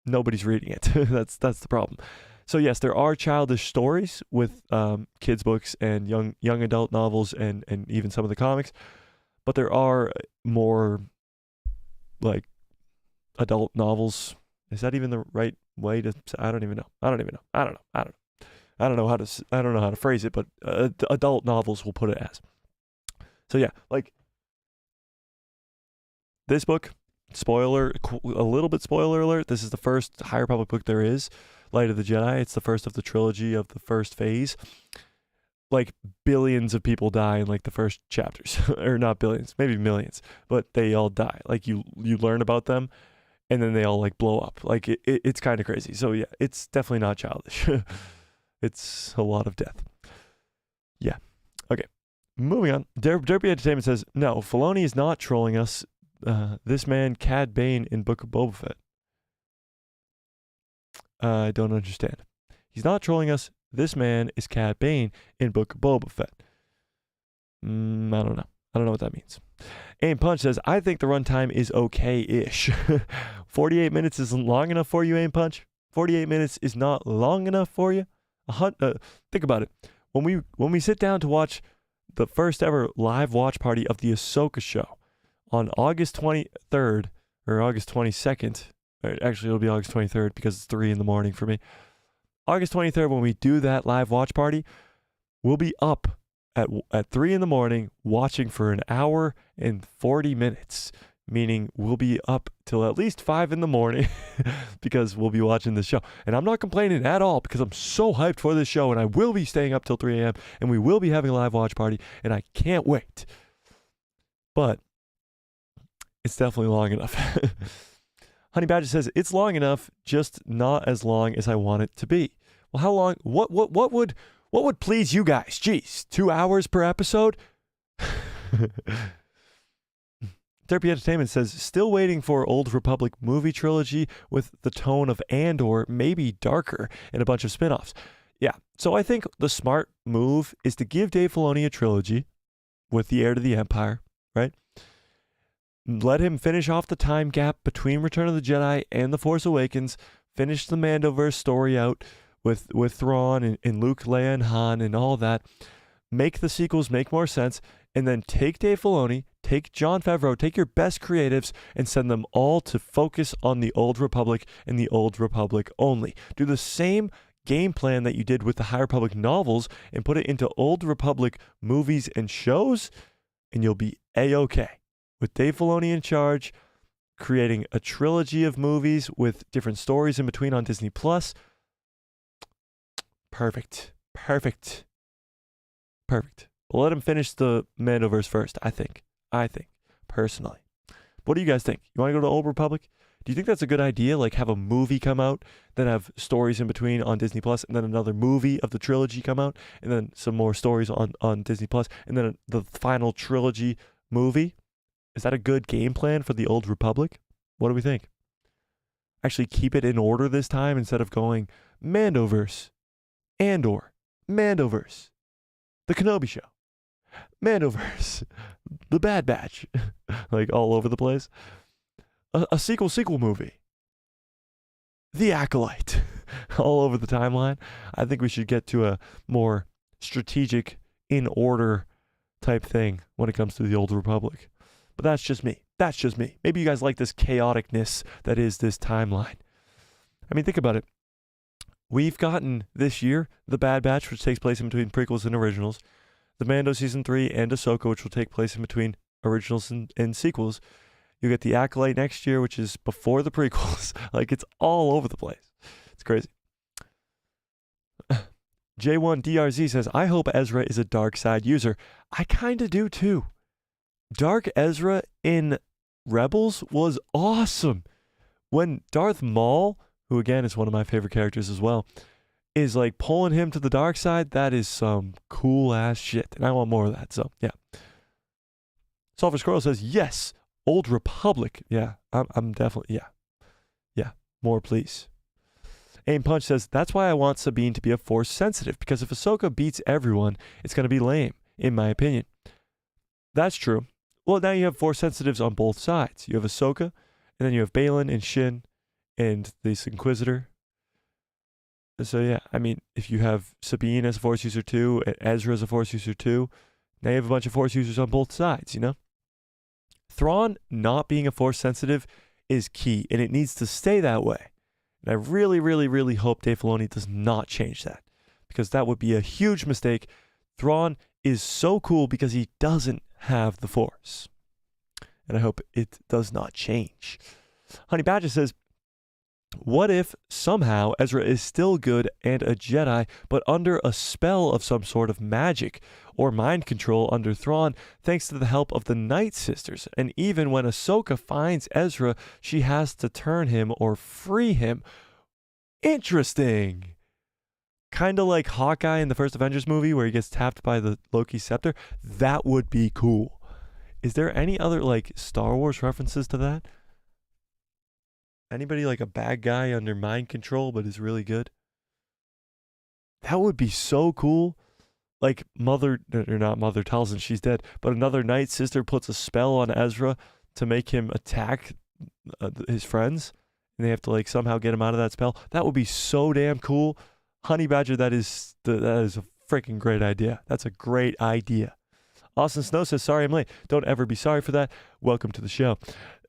nobody's reading it. That's the problem. So yes, there are childish stories with kids books and young adult novels and even some of the comics, but there are more like adult novels. Is that even the right way to say? I don't even know. I don't know how to phrase it, but adult novels will put it as. So yeah, like this book, a little bit spoiler alert, this is the first High Republic book there is, Light of the Jedi. It's the first of the trilogy of the first phase. Like billions of people die in like the first chapters, or not billions, maybe millions, but they all die. Like you learn about them and then they all like blow up. Like it's kind of crazy. So yeah, it's definitely not childish. It's a lot of death. Yeah. Okay. Moving on. Derpy Entertainment says, no, Filoni is not trolling us. This man, Cad Bane in Book of Boba Fett. I don't understand. He's not trolling us. This man is Cad Bane in Book of Boba Fett. I don't know. I don't know what that means. Aim Punch says, I think the runtime is okay-ish. 48 minutes isn't long enough for you, Aim Punch. 48 minutes is not long enough for you. Think about it. When we sit down to watch the first ever live watch party of the Ahsoka show on August 23rd or August 22nd, actually it'll be August 23rd because it's 3 a.m. for me. August 23rd, when we do that live watch party, we'll be up at 3 a.m. watching for an hour and 40 minutes, meaning we'll be up till at least 5 a.m. because we'll be watching this show. And I'm not complaining at all because I'm so hyped for this show and I will be staying up till 3 a.m. and we will be having a live watch party and I can't wait. But it's definitely long enough. Honey Badger says, it's long enough, just not as long as I want it to be. Well, how long? What would please you guys? Jeez, 2 hours per episode? Derpy Entertainment says, still waiting for Old Republic movie trilogy with the tone of Andor, maybe darker, and a bunch of spin-offs. Yeah, so I think the smart move is to give Dave Filoni a trilogy with the Heir to the Empire, right? Let him finish off the time gap between Return of the Jedi and The Force Awakens, finish the Mandoverse story out with Thrawn and Luke, Leia, and Han and all that, make the sequels make more sense, and then take Dave Filoni, take Jon Favreau, take your best creatives, and send them all to focus on the Old Republic and the Old Republic only. Do the same game plan that you did with the High Republic novels and put it into Old Republic movies and shows, and you'll be A-okay. With Dave Filoni in charge, creating a trilogy of movies with different stories in between on Disney+. Perfect. We'll let him finish the Mandoverse first, I think, personally. What do you guys think? You want to go to Old Republic? Do you think that's a good idea? Like have a movie come out, then have stories in between on Disney+, and then another movie of the trilogy come out, and then some more stories on Disney+, and then the final trilogy movie? Is that a good game plan for the Old Republic? What do we think? Actually keep it in order this time instead of going Mandoverse, Andor, Mandoverse, The Kenobi Show, Mandoverse, The Bad Batch, like all over the place. A sequel movie, The Acolyte, all over the timeline. I think we should get to a more strategic, in order type thing when it comes to the Old Republic. But that's just me. Maybe you guys like this chaoticness that is this timeline. I mean, think about it. We've gotten this year The Bad Batch, which takes place in between prequels and originals, the Mando Season 3 and Ahsoka, which will take place in between originals and sequels. You get The Acolyte next year, which is before the prequels. Like, it's all over the place. It's crazy. J1DRZ says, I hope Ezra is a dark side user. I kind of do too. Dark Ezra in Rebels was awesome. When Darth Maul who again is one of my favorite characters as well, is like pulling him to the dark side. That is some cool ass shit, and I want more of that. So yeah. Sulfur Squirrel says yes. Old Republic. Yeah, I'm definitely yeah. More please. Aim Punch says that's why I want Sabine to be a Force sensitive, because if Ahsoka beats everyone, it's gonna be lame, in my opinion. That's true. Well, now you have Force sensitives on both sides. You have Ahsoka, and then you have Baylan and Shin, and this Inquisitor. So yeah, I mean, if you have Sabine as a Force user too, and Ezra as a Force user too, now you have a bunch of Force users on both sides, you know? Thrawn not being a Force sensitive is key, and it needs to stay that way. And I really, really, really hope Dave Filoni does not change that, because that would be a huge mistake. Thrawn is so cool because he doesn't have the Force. And I hope it does not change. Honey Badger says, what if somehow Ezra is still good and a Jedi, but under a spell of some sort of magic or mind control under Thrawn, thanks to the help of the Night Sisters? And even when Ahsoka finds Ezra, she has to turn him or free him. Interesting. Kind of like Hawkeye in the first Avengers movie where he gets tapped by the Loki scepter. That would be cool. Is there any other like Star Wars references to that? Anybody like a bad guy under mind control but is really good? That would be so cool. Like Mother, or not Mother Talzin, she's dead, but another Night Sister puts a spell on Ezra to make him attack his friends, and they have to like somehow get him out of that spell. That would be so damn cool. Honey Badger, that is a freaking great idea. That's a great idea. Austin Snow says, sorry I'm late. Don't ever be sorry for that. Welcome to the show.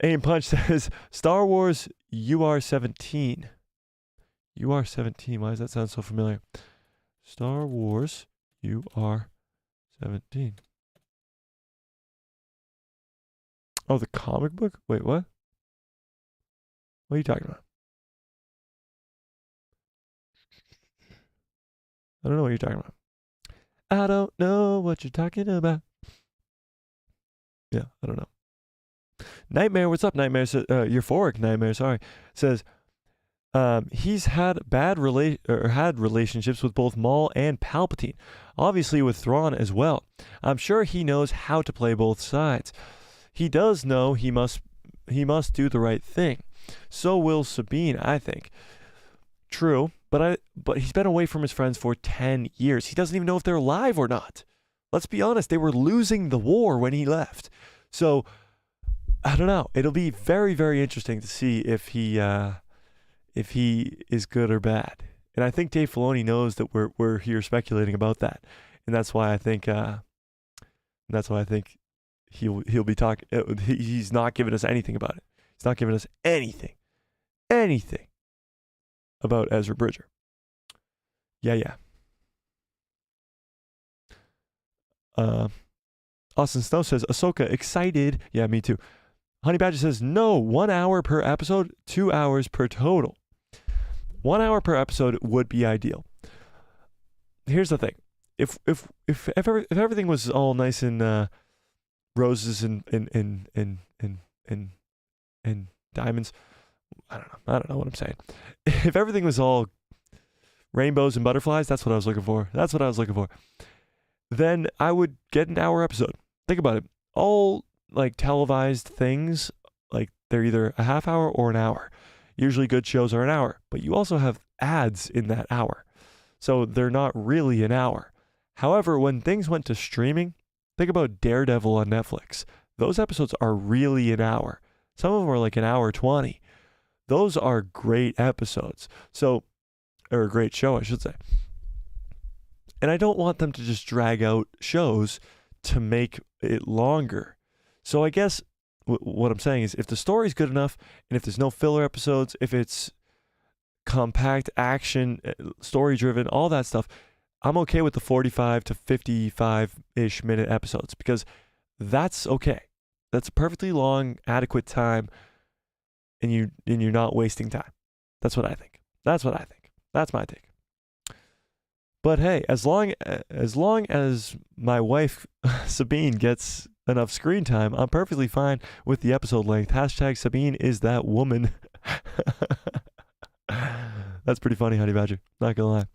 Aim Punch says, Star Wars UR17. UR17. Why does that sound so familiar? Star Wars UR17. Oh, the comic book? Wait, what? What are you talking about? I don't know what you're talking about. I don't know what you're talking about. Yeah, I don't know. Nightmare, what's up, Nightmare? Euphoric Nightmare, sorry. Says, he's had had relationships with both Maul and Palpatine. Obviously with Thrawn as well. I'm sure he knows how to play both sides. He does know he must do the right thing. So will Sabine, I think. True, but he's been away from his friends for 10 years. He doesn't even know if they're alive or not. Let's be honest, they were losing the war when he left. So, I don't know. It'll be very, very interesting to see if he is good or bad. And I think Dave Filoni knows that we're here speculating about that. And that's why I think he'll be talking. He's not giving us anything about it. He's not giving us anything about Ezra Bridger. Yeah. Austin Snow says, Ahsoka, excited. Yeah, me too. Honey Badger says, no, 1 hour per episode, 2 hours per total. 1 hour per episode would be ideal. Here's the thing. If everything was all nice and roses and diamonds, I don't know what I'm saying. If everything was all rainbows and butterflies, that's what I was looking for. Then I would get an hour episode. Think about it. All like televised things, like they're either a half hour or an hour. Usually good shows are an hour, but you also have ads in that hour. So they're not really an hour. However, when things went to streaming, think about Daredevil on Netflix. Those episodes are really an hour. Some of them are like an hour 20. Those are great episodes. Or a great show, I should say. And I don't want them to just drag out shows to make it longer. So I guess what I'm saying is if the story's good enough and if there's no filler episodes, if it's compact action, story-driven, all that stuff, I'm okay with the 45 to 55-ish minute episodes because that's okay. That's a perfectly long, adequate time and you're not wasting time. That's what I think. That's my take. But hey, as long as my wife Sabine gets enough screen time, I'm perfectly fine with the episode length. # Sabine is that woman. That's pretty funny, Honey Badger. Not gonna lie.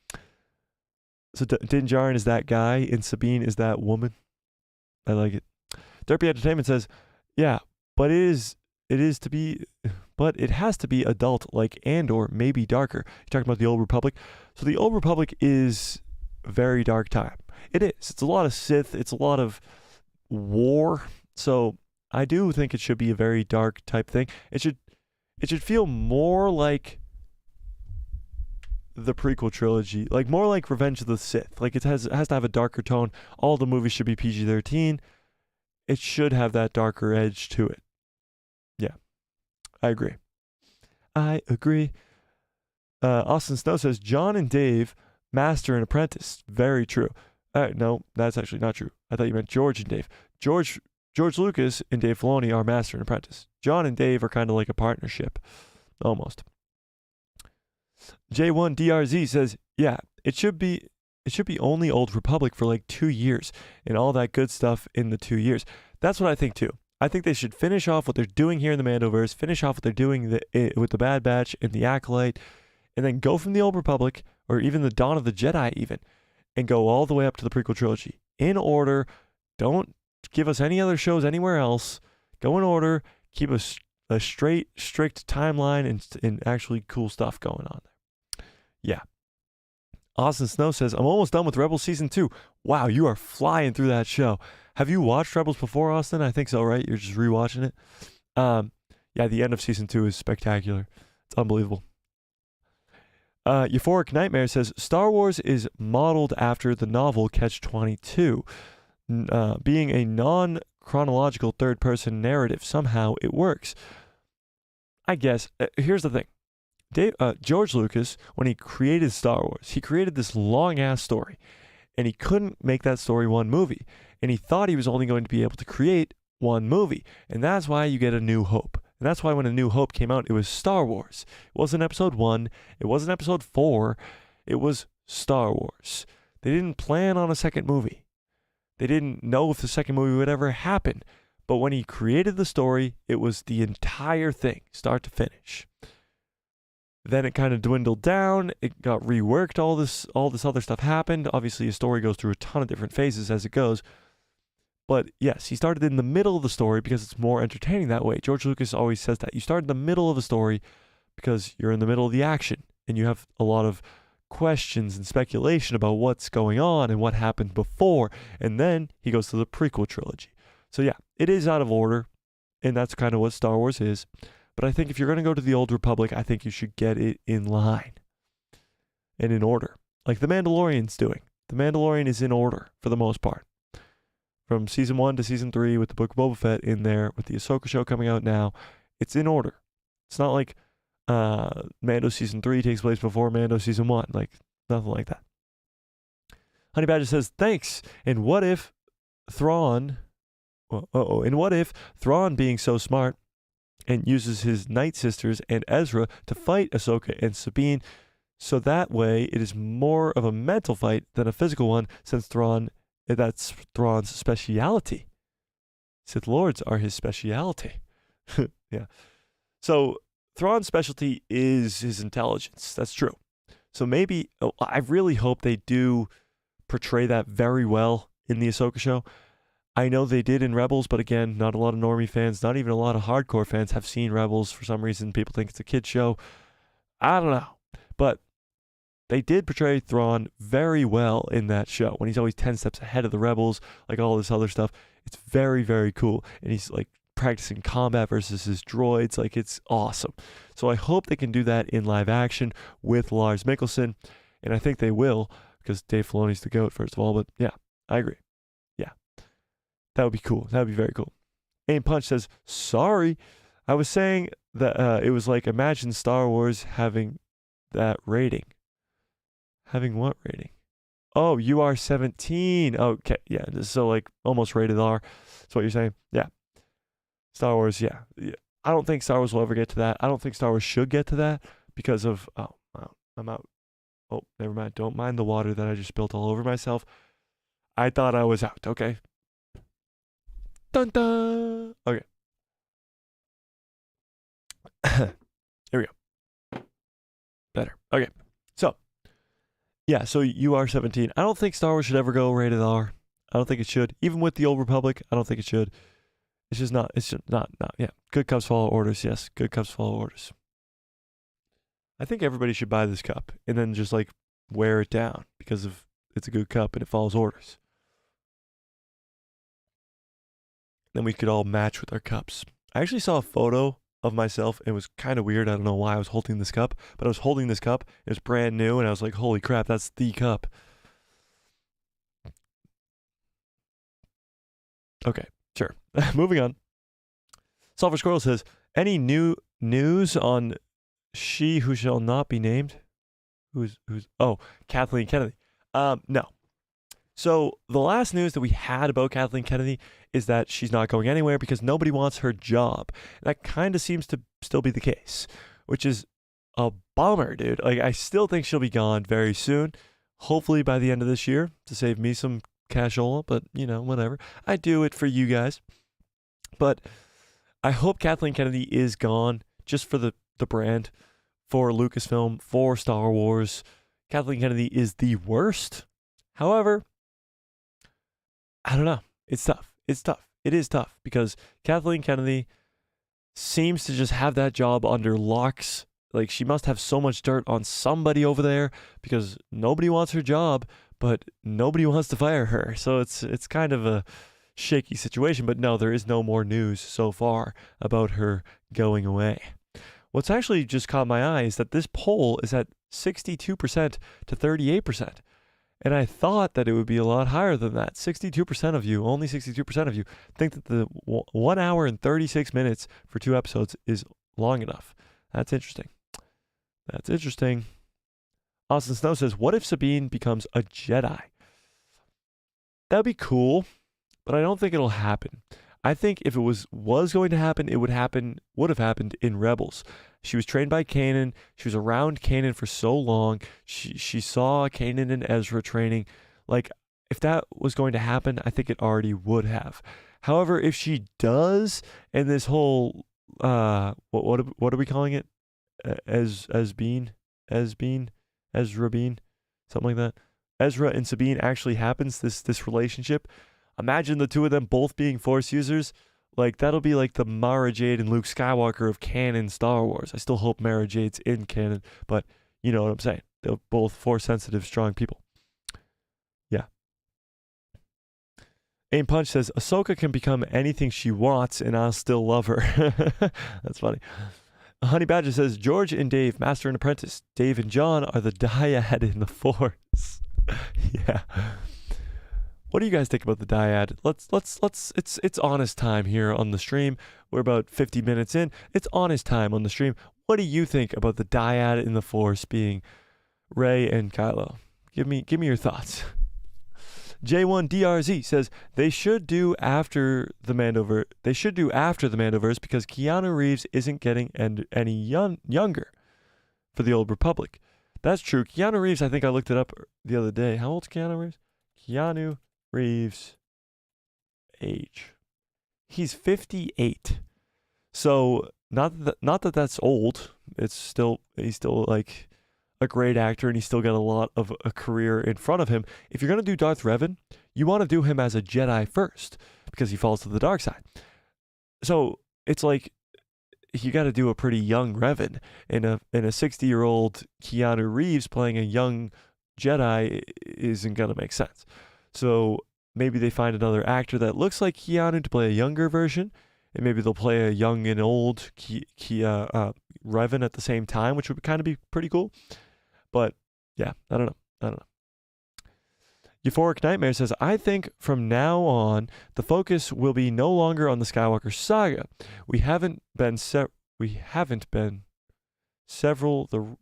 So Din Djarin is that guy, and Sabine is that woman. I like it. Derpy Entertainment says, yeah, but it is to be, but it has to be adult, like Andor, maybe darker. You're talking about the Old Republic. So the Old Republic is a very dark time. It is. It's a lot of Sith. It's a lot of war. So I do think it should be a very dark type thing. It should feel more like the prequel trilogy, like more like Revenge of the Sith. Like it has to have a darker tone. All the movies should be PG-13. It should have that darker edge to it. Yeah, I agree. Austin Snow says John and Dave, master and apprentice. Very true. No, that's actually not true. I thought you meant George and Dave. George Lucas and Dave Filoni are master and apprentice. John and Dave are kind of like a partnership, almost. J1DRZ says, yeah, it should be only Old Republic for like 2 years and all that good stuff in the 2 years. That's what I think too. I think they should finish off what they're doing here in the Mandoverse, finish off what they're doing with the Bad Batch and the Acolyte, and then go from the Old Republic, or even the Dawn of the Jedi even, and go all the way up to the prequel trilogy. In order, don't give us any other shows anywhere else. Go in order, keep a straight, strict timeline and actually cool stuff going on there. Yeah. Austin Snow says, I'm almost done with Rebels Season 2. Wow, you are flying through that show. Have you watched Rebels before, Austin? I think so, right? You're just rewatching it. Yeah, the end of Season 2 is spectacular. It's unbelievable. Euphoric Nightmare says, Star Wars is modeled after the novel Catch-22. Being a non-chronological third-person narrative, somehow it works. I guess, here's the thing. George Lucas, when he created Star Wars, he created this long-ass story, and he couldn't make that story one movie, and he thought he was only going to be able to create one movie, and that's why you get A New Hope. And that's why when A New Hope came out, it was Star Wars. It wasn't Episode 1, it wasn't Episode 4, it was Star Wars. They didn't plan on a second movie. They didn't know if the second movie would ever happen, but when he created the story, it was the entire thing, start to finish. Then it kind of dwindled down. It got reworked. All this other stuff happened. Obviously, a story goes through a ton of different phases as it goes. But yes, he started in the middle of the story because it's more entertaining that way. George Lucas always says that. You start in the middle of a story because you're in the middle of the action and you have a lot of questions and speculation about what's going on and what happened before. And then he goes to the prequel trilogy. So yeah, it is out of order, and that's kind of what Star Wars is. But I think if you're going to go to the Old Republic, I think you should get it in line and in order, like The Mandalorian's doing. The Mandalorian is in order for the most part. From Season 1 to Season 3 with the Book of Boba Fett in there, with the Ahsoka show coming out now, it's in order. It's not like Mando Season 3 takes place before Mando Season 1. Like, nothing like that. Honey Badger says, thanks. And what if Thrawn, being so smart, and uses his Night Sisters and Ezra to fight Ahsoka and Sabine, so that way it is more of a mental fight than a physical one, since that's Thrawn's speciality. Sith Lords are his speciality. Yeah. So Thrawn's specialty is his intelligence. That's true. So maybe, I really hope they do portray that very well in the Ahsoka show. I know they did in Rebels, but again, not a lot of normie fans, not even a lot of hardcore fans have seen Rebels. For some reason, people think it's a kid's show. I don't know. But they did portray Thrawn very well in that show, when he's always 10 steps ahead of the Rebels, like all this other stuff. It's very, very cool. And he's like practicing combat versus his droids. Like, it's awesome. So I hope they can do that in live action with Lars Mikkelsen. And I think they will, because Dave Filoni's the GOAT, first of all. But yeah, I agree. That would be cool. That would be very cool. Aim Punch says, sorry. I was saying that it was like, imagine Star Wars having that rating. Having what rating? Oh, you are 17. Okay, yeah. So like almost rated R. That's what you're saying. Yeah. Star Wars, yeah. I don't think Star Wars will ever get to that. I don't think Star Wars should get to that because of, I'm out. Oh, never mind. Don't mind the water that I just spilled all over myself. I thought I was out. Okay. Dun dun. Okay. Here we go. Better. Okay. Yeah, so you are 17. I don't think Star Wars should ever go rated R. I don't think it should. Even with the Old Republic, I don't think it should. It's just not. It's just not. Yeah. Good cups follow orders. Yes. Good cups follow orders. I think everybody should buy this cup and then just like wear it down because of it's a good cup and it follows orders. Then we could all match with our cups. I actually saw a photo of myself. It was kind of weird. I don't know why I was holding this cup, but I was holding this cup. It was brand new, and I was like, holy crap, that's the cup. Okay, sure. Moving on. Sulfur Squirrel says, any new news on she who shall not be named? Who's Kathleen Kennedy. No. So the last news that we had about Kathleen Kennedy is that she's not going anywhere because nobody wants her job. And that kind of seems to still be the case, which is a bummer, dude. Like, I still think she'll be gone very soon. Hopefully by the end of this year to save me some cashola, but you know, whatever. I do it for you guys. But I hope Kathleen Kennedy is gone just for the brand, for Lucasfilm, for Star Wars. Kathleen Kennedy is the worst. However, I don't know. It's tough. It is tough because Kathleen Kennedy seems to just have that job under locks. Like, she must have so much dirt on somebody over there because nobody wants her job, but nobody wants to fire her. So it's kind of a shaky situation. But no, there is no more news so far about her going away. What's actually just caught my eye is that this poll is at 62% to 38%. And I thought that it would be a lot higher than that. 62% of you, only 62% of you, think that the 1 hour and 36 minutes for 2 episodes is long enough. That's interesting. Austin Snow says, what if Sabine becomes a Jedi? That'd be cool, but I don't think it'll happen. I think if it was going to happen, would have happened in Rebels. She was trained by Kanan. She was around Kanan for so long. She saw Kanan and Ezra training. Like, if that was going to happen, I think it already would have. However, if she does, and this whole what are we calling it? Ezra Bean, something like that. Ezra and Sabine actually happens. This relationship. Imagine the two of them both being Force users. Like, that'll be like the Mara Jade and Luke Skywalker of canon Star Wars. I still hope Mara Jade's in canon, but you know what I'm saying. They're both Force-sensitive, strong people. Yeah. Aim Punch says, Ahsoka can become anything she wants, and I'll still love her. That's funny. Honey Badger says, George and Dave, Master and Apprentice. Dave and John are the dyad in the Force. Yeah. What do you guys think about the dyad? Let's it's honest time here on the stream. We're about 50 minutes in. It's honest time on the stream. What do you think about the dyad in the Force being Rey and Kylo? Give me your thoughts. J1DRZ says they should do after the Mandoverse because Keanu Reeves isn't getting any younger for the Old Republic. That's true. Keanu Reeves, I think I looked it up the other day. How old's Keanu Reeves? Keanu Reeves' age. He's 58. So not that that's old. He's still like a great actor, and he's still got a lot of a career in front of him. If you're gonna do Darth Revan, you want to do him as a Jedi first because he falls to the dark side. So it's like you got to do a pretty young Revan, and a 60-year-old Keanu Reeves playing a young Jedi isn't gonna make sense. So maybe they find another actor that looks like Keanu to play a younger version, and maybe they'll play a young and old Revan at the same time, which would kind of be pretty cool. But yeah, I don't know. Euphoric Nightmare says, I think from now on the focus will be no longer on the Skywalker saga. We haven't been severed the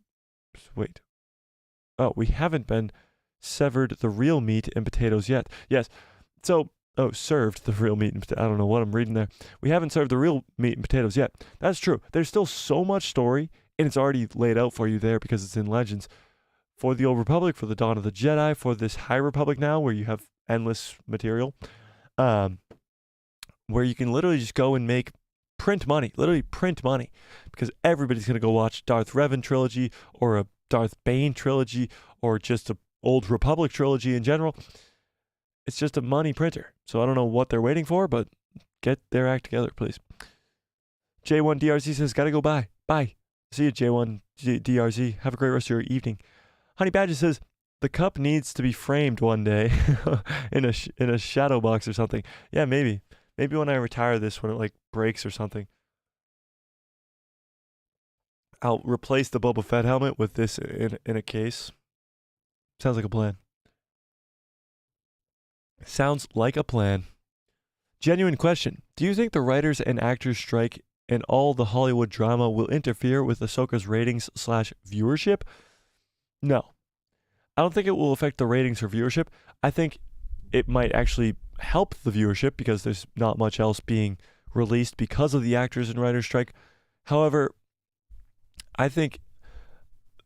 real meat and potatoes yet. Yes. So, served the real meat and potatoes. I don't know what I'm reading there. We haven't served the real meat and potatoes yet. That's true. There's still so much story, and it's already laid out for you there because it's in Legends. For the Old Republic, for the Dawn of the Jedi, for this High Republic now where you have endless material, where you can literally just go and print money because everybody's going to go watch Darth Revan trilogy or a Darth Bane trilogy or just a Old Republic trilogy in general. It's just a money printer. So I don't know what they're waiting for, but get their act together, please. J1DRZ says, gotta go bye. Bye. See you, J1DRZ. Have a great rest of your evening. Honey Badger says, the cup needs to be framed one day in a shadow box or something. Yeah, maybe. Maybe when I retire this, when it like breaks or something, I'll replace the Boba Fett helmet with this in a case. Sounds like a plan. Sounds like a plan. Genuine question. Do you think the writers and actors strike and all the Hollywood drama will interfere with Ahsoka's ratings / viewership? No. I don't think it will affect the ratings or viewership. I think it might actually help the viewership because there's not much else being released because of the actors and writers strike. However, I think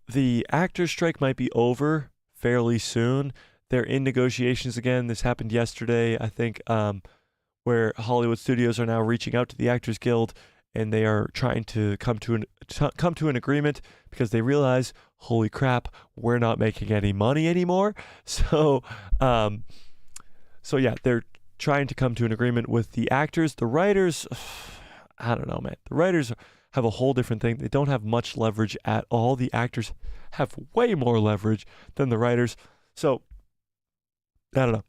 the actors strike might be over fairly soon. They're in negotiations again. This happened yesterday, I think, where Hollywood studios are now reaching out to the Actors Guild, and they are trying to come to an agreement because they realize, holy crap, we're not making any money anymore. So yeah, they're trying to come to an agreement with the actors. The writers, I don't know, man. The writers have a whole different thing. They don't have much leverage at all. The actors have way more leverage than the writers. So, I don't know.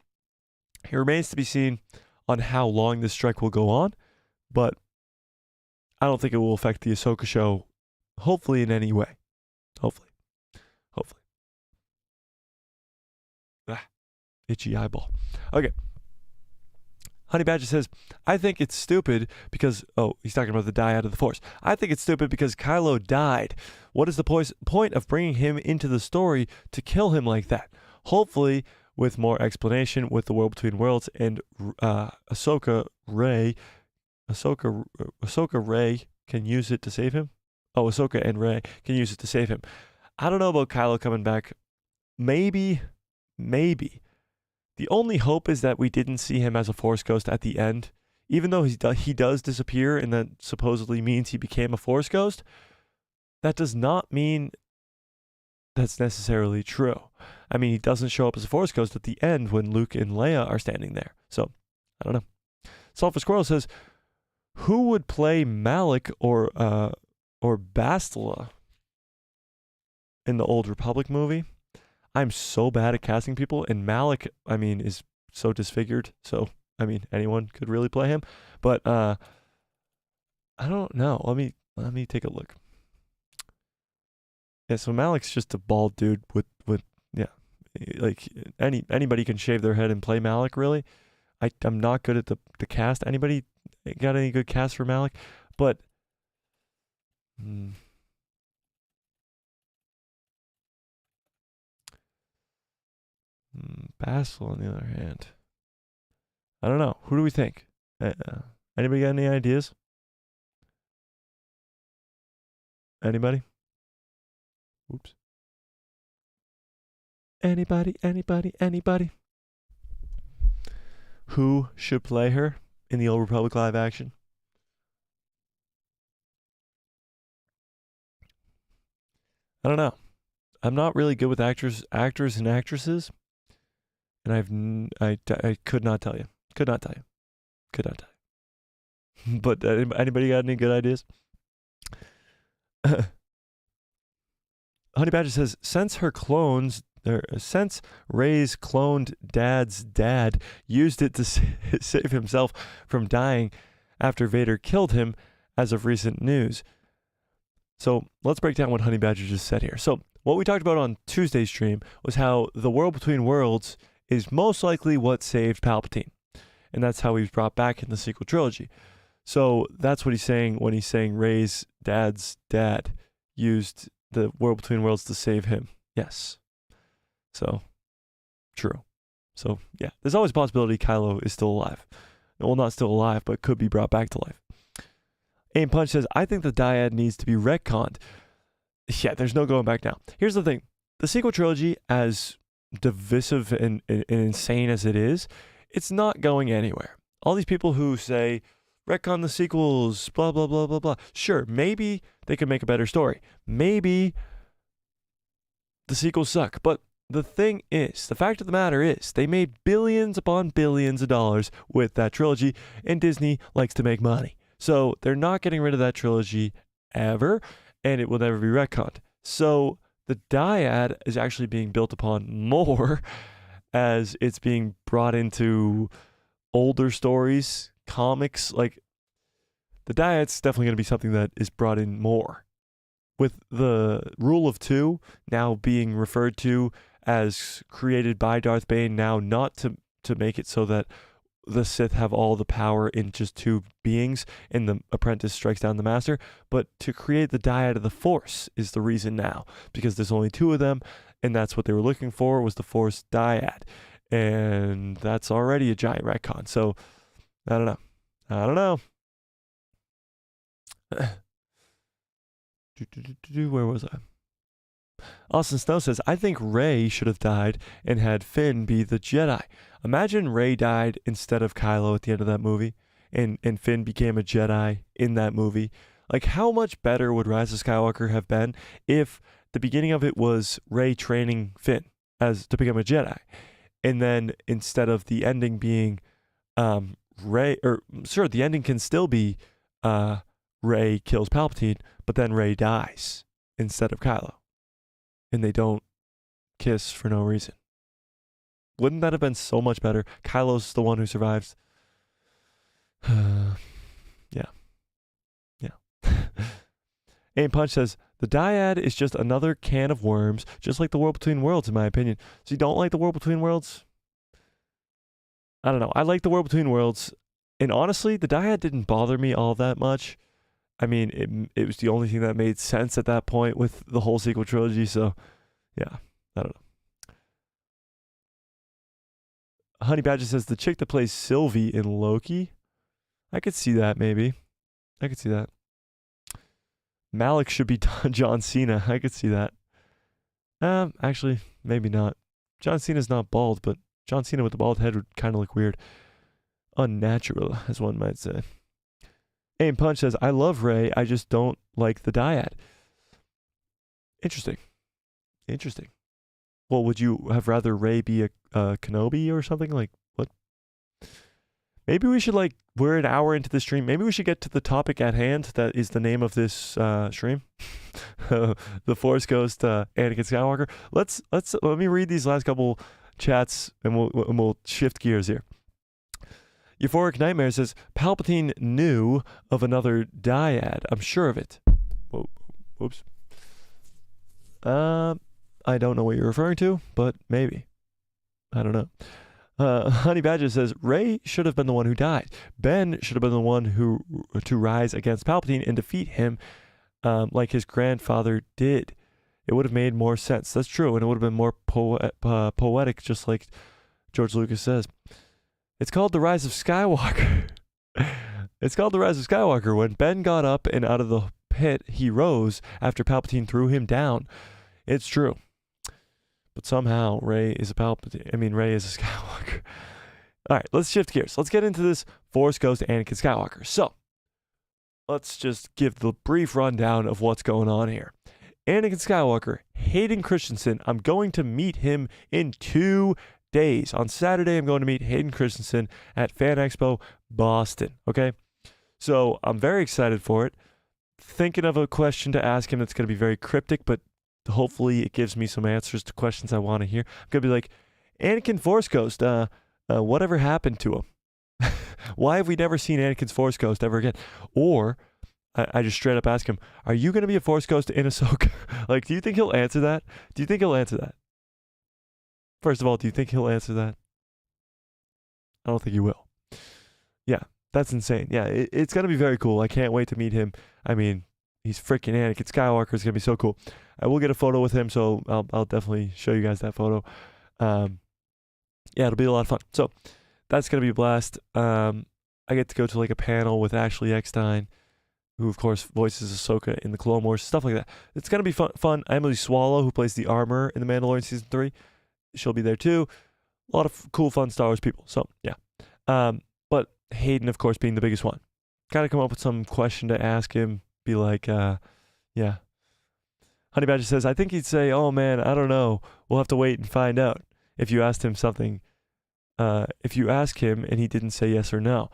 It remains to be seen on how long this strike will go on, but I don't think it will affect the Ahsoka show, hopefully in any way. Hopefully. Itchy eyeball. Okay. Honey Badger says, I think it's stupid because, he's talking about the dyad of the Force. I think it's stupid because Kylo died. What is the point of bringing him into the story to kill him like that? Hopefully, with more explanation with the World Between Worlds and Ahsoka Rey can use it to save him. Ahsoka and Rey can use it to save him. I don't know about Kylo coming back. Maybe. The only hope is that we didn't see him as a Force ghost at the end. Even though he does disappear and that supposedly means he became a Force ghost, that does not mean that's necessarily true. I mean, he doesn't show up as a Force ghost at the end when Luke and Leia are standing there. So, I don't know. Sulfur Squirrel says, who would play Malik or Bastila in the Old Republic movie? I'm so bad at casting people, and Malik, I mean, is so disfigured. So, I mean, anyone could really play him. But I don't know. Let me take a look. Yeah, so Malik's just a bald dude with like anybody can shave their head and play Malik, really. I'm not good at the cast. Anybody got any good cast for Malik? But Basil, on the other hand, I don't know. Who do we think? Anybody got any ideas? Anybody? Oops. Anybody? Who should play her in the Old Republic live action? I don't know. I'm not really good with actors and actresses, and I could not tell you. But anybody got any good ideas? Honey Badger says, since Rey's cloned dad's dad used it to save himself from dying after Vader killed him as of recent news. So let's break down what Honey Badger just said here. So what we talked about on Tuesday's stream was how the World Between Worlds is most likely what saved Palpatine. And that's how he was brought back in the sequel trilogy. So that's what he's saying when he's saying Rey's dad's dad used the World Between Worlds to save him. Yes. So, true. So, yeah. There's always a possibility Kylo is still alive. Well, not still alive, but could be brought back to life. Aim Punch says, I think the dyad needs to be retconned. Yeah, there's no going back now. Here's the thing. The sequel trilogy, as divisive and insane as it is, it's not going anywhere. All these people who say, retcon the sequels, blah, blah, blah, blah, blah. Sure, maybe they could make a better story. Maybe the sequels suck. But the fact of the matter is, they made billions upon billions of dollars with that trilogy, and Disney likes to make money. So they're not getting rid of that trilogy ever, and it will never be retconned. So the dyad is actually being built upon more as it's being brought into older stories, comics. Like, the dyad's definitely going to be something that is brought in more. With the rule of two now being referred to as created by Darth Bane, now not to make it so that the Sith have all the power in just two beings and the apprentice strikes down the master, but to create the dyad of the Force is the reason now, because there's only two of them, and that's what they were looking for, was the Force dyad. And that's already a giant retcon. So, I don't know. Where was I? Austin Snow says, I think Rey should have died and had Finn be the Jedi. Imagine Rey died instead of Kylo at the end of that movie, and Finn became a Jedi in that movie. Like, how much better would Rise of Skywalker have been if the beginning of it was Rey training Finn to become a Jedi, and then instead of the ending being Rey, or sure, the ending can still be Rey kills Palpatine, but then Rey dies instead of Kylo, and they don't kiss for no reason. Wouldn't that have been so much better? Kylo's the one who survives. Yeah. Aim Punch says, the dyad is just another can of worms, just like the World Between Worlds, in my opinion. So you don't like the World Between Worlds? I don't know. I like the World Between Worlds. And honestly, the dyad didn't bother me all that much. I mean, it was the only thing that made sense at that point with the whole sequel trilogy. So, yeah, I don't know. Honey Badger says, the chick that plays Sylvie in Loki? I could see that, maybe. I could see that. Malik should be John Cena. I could see that. Actually, maybe not. John Cena's not bald, but John Cena with the bald head would kind of look weird. Unnatural, as one might say. Aim Punch says, I love Rey, I just don't like the dyad. Interesting. Well, would you have rather Rey be a Kenobi or something? Like, what? Maybe we should, we're an hour into the stream. Maybe we should get to the topic at hand. That is the name of this stream. The Force Ghost Anakin Skywalker. Let me read these last couple chats, and we'll shift gears here. Euphoric Nightmare says, Palpatine knew of another dyad. I'm sure of it. Whoops. I don't know what you're referring to, but maybe. I don't know. Honey Badger says, Rey should have been the one who died. Ben should have been the one to rise against Palpatine and defeat him like his grandfather did. It would have made more sense. That's true, and it would have been more poetic, just like George Lucas says. It's called The Rise of Skywalker. It's called The Rise of Skywalker. When Ben got up and out of the pit, he rose after Palpatine threw him down. It's true. But somehow, Rey is a Skywalker. All right, let's shift gears. Let's get into this Force Ghost Anakin Skywalker. So, let's just give the brief rundown of what's going on here. Anakin Skywalker, Hayden Christensen. I'm going to meet him in 2 days. On Saturday, I'm going to meet Hayden Christensen at Fan Expo Boston. Okay? So, I'm very excited for it. Thinking of a question to ask him that's going to be very cryptic, but hopefully it gives me some answers to questions I want to hear. I'm going to be like, Anakin Force Ghost, whatever happened to him? Why have we never seen Anakin's Force Ghost ever again? Or I just straight up ask him, are you going to be a Force Ghost in Ahsoka? Do you think he'll answer that? First of all, do you think he'll answer that? I don't think he will. Yeah, that's insane. Yeah, it's going to be very cool. I can't wait to meet him. I mean, he's freaking Anakin Skywalker. It's going to be so cool. I will get a photo with him, so I'll definitely show you guys that photo. Yeah, it'll be a lot of fun. So that's going to be a blast. I get to go to a panel with Ashley Eckstein, who of course voices Ahsoka in the Clone Wars, stuff like that. It's going to be fun. Emily Swallow, who plays the armor in The Mandalorian Season 3, she'll be there too. A lot of cool, fun Star Wars people. So yeah. But Hayden, of course, being the biggest one. Got to come up with some question to ask him. Be like, yeah. Honey Badger says, I think he'd say, oh man, I don't know. We'll have to wait and find out. If you asked him something, if you ask him and he didn't say yes or no.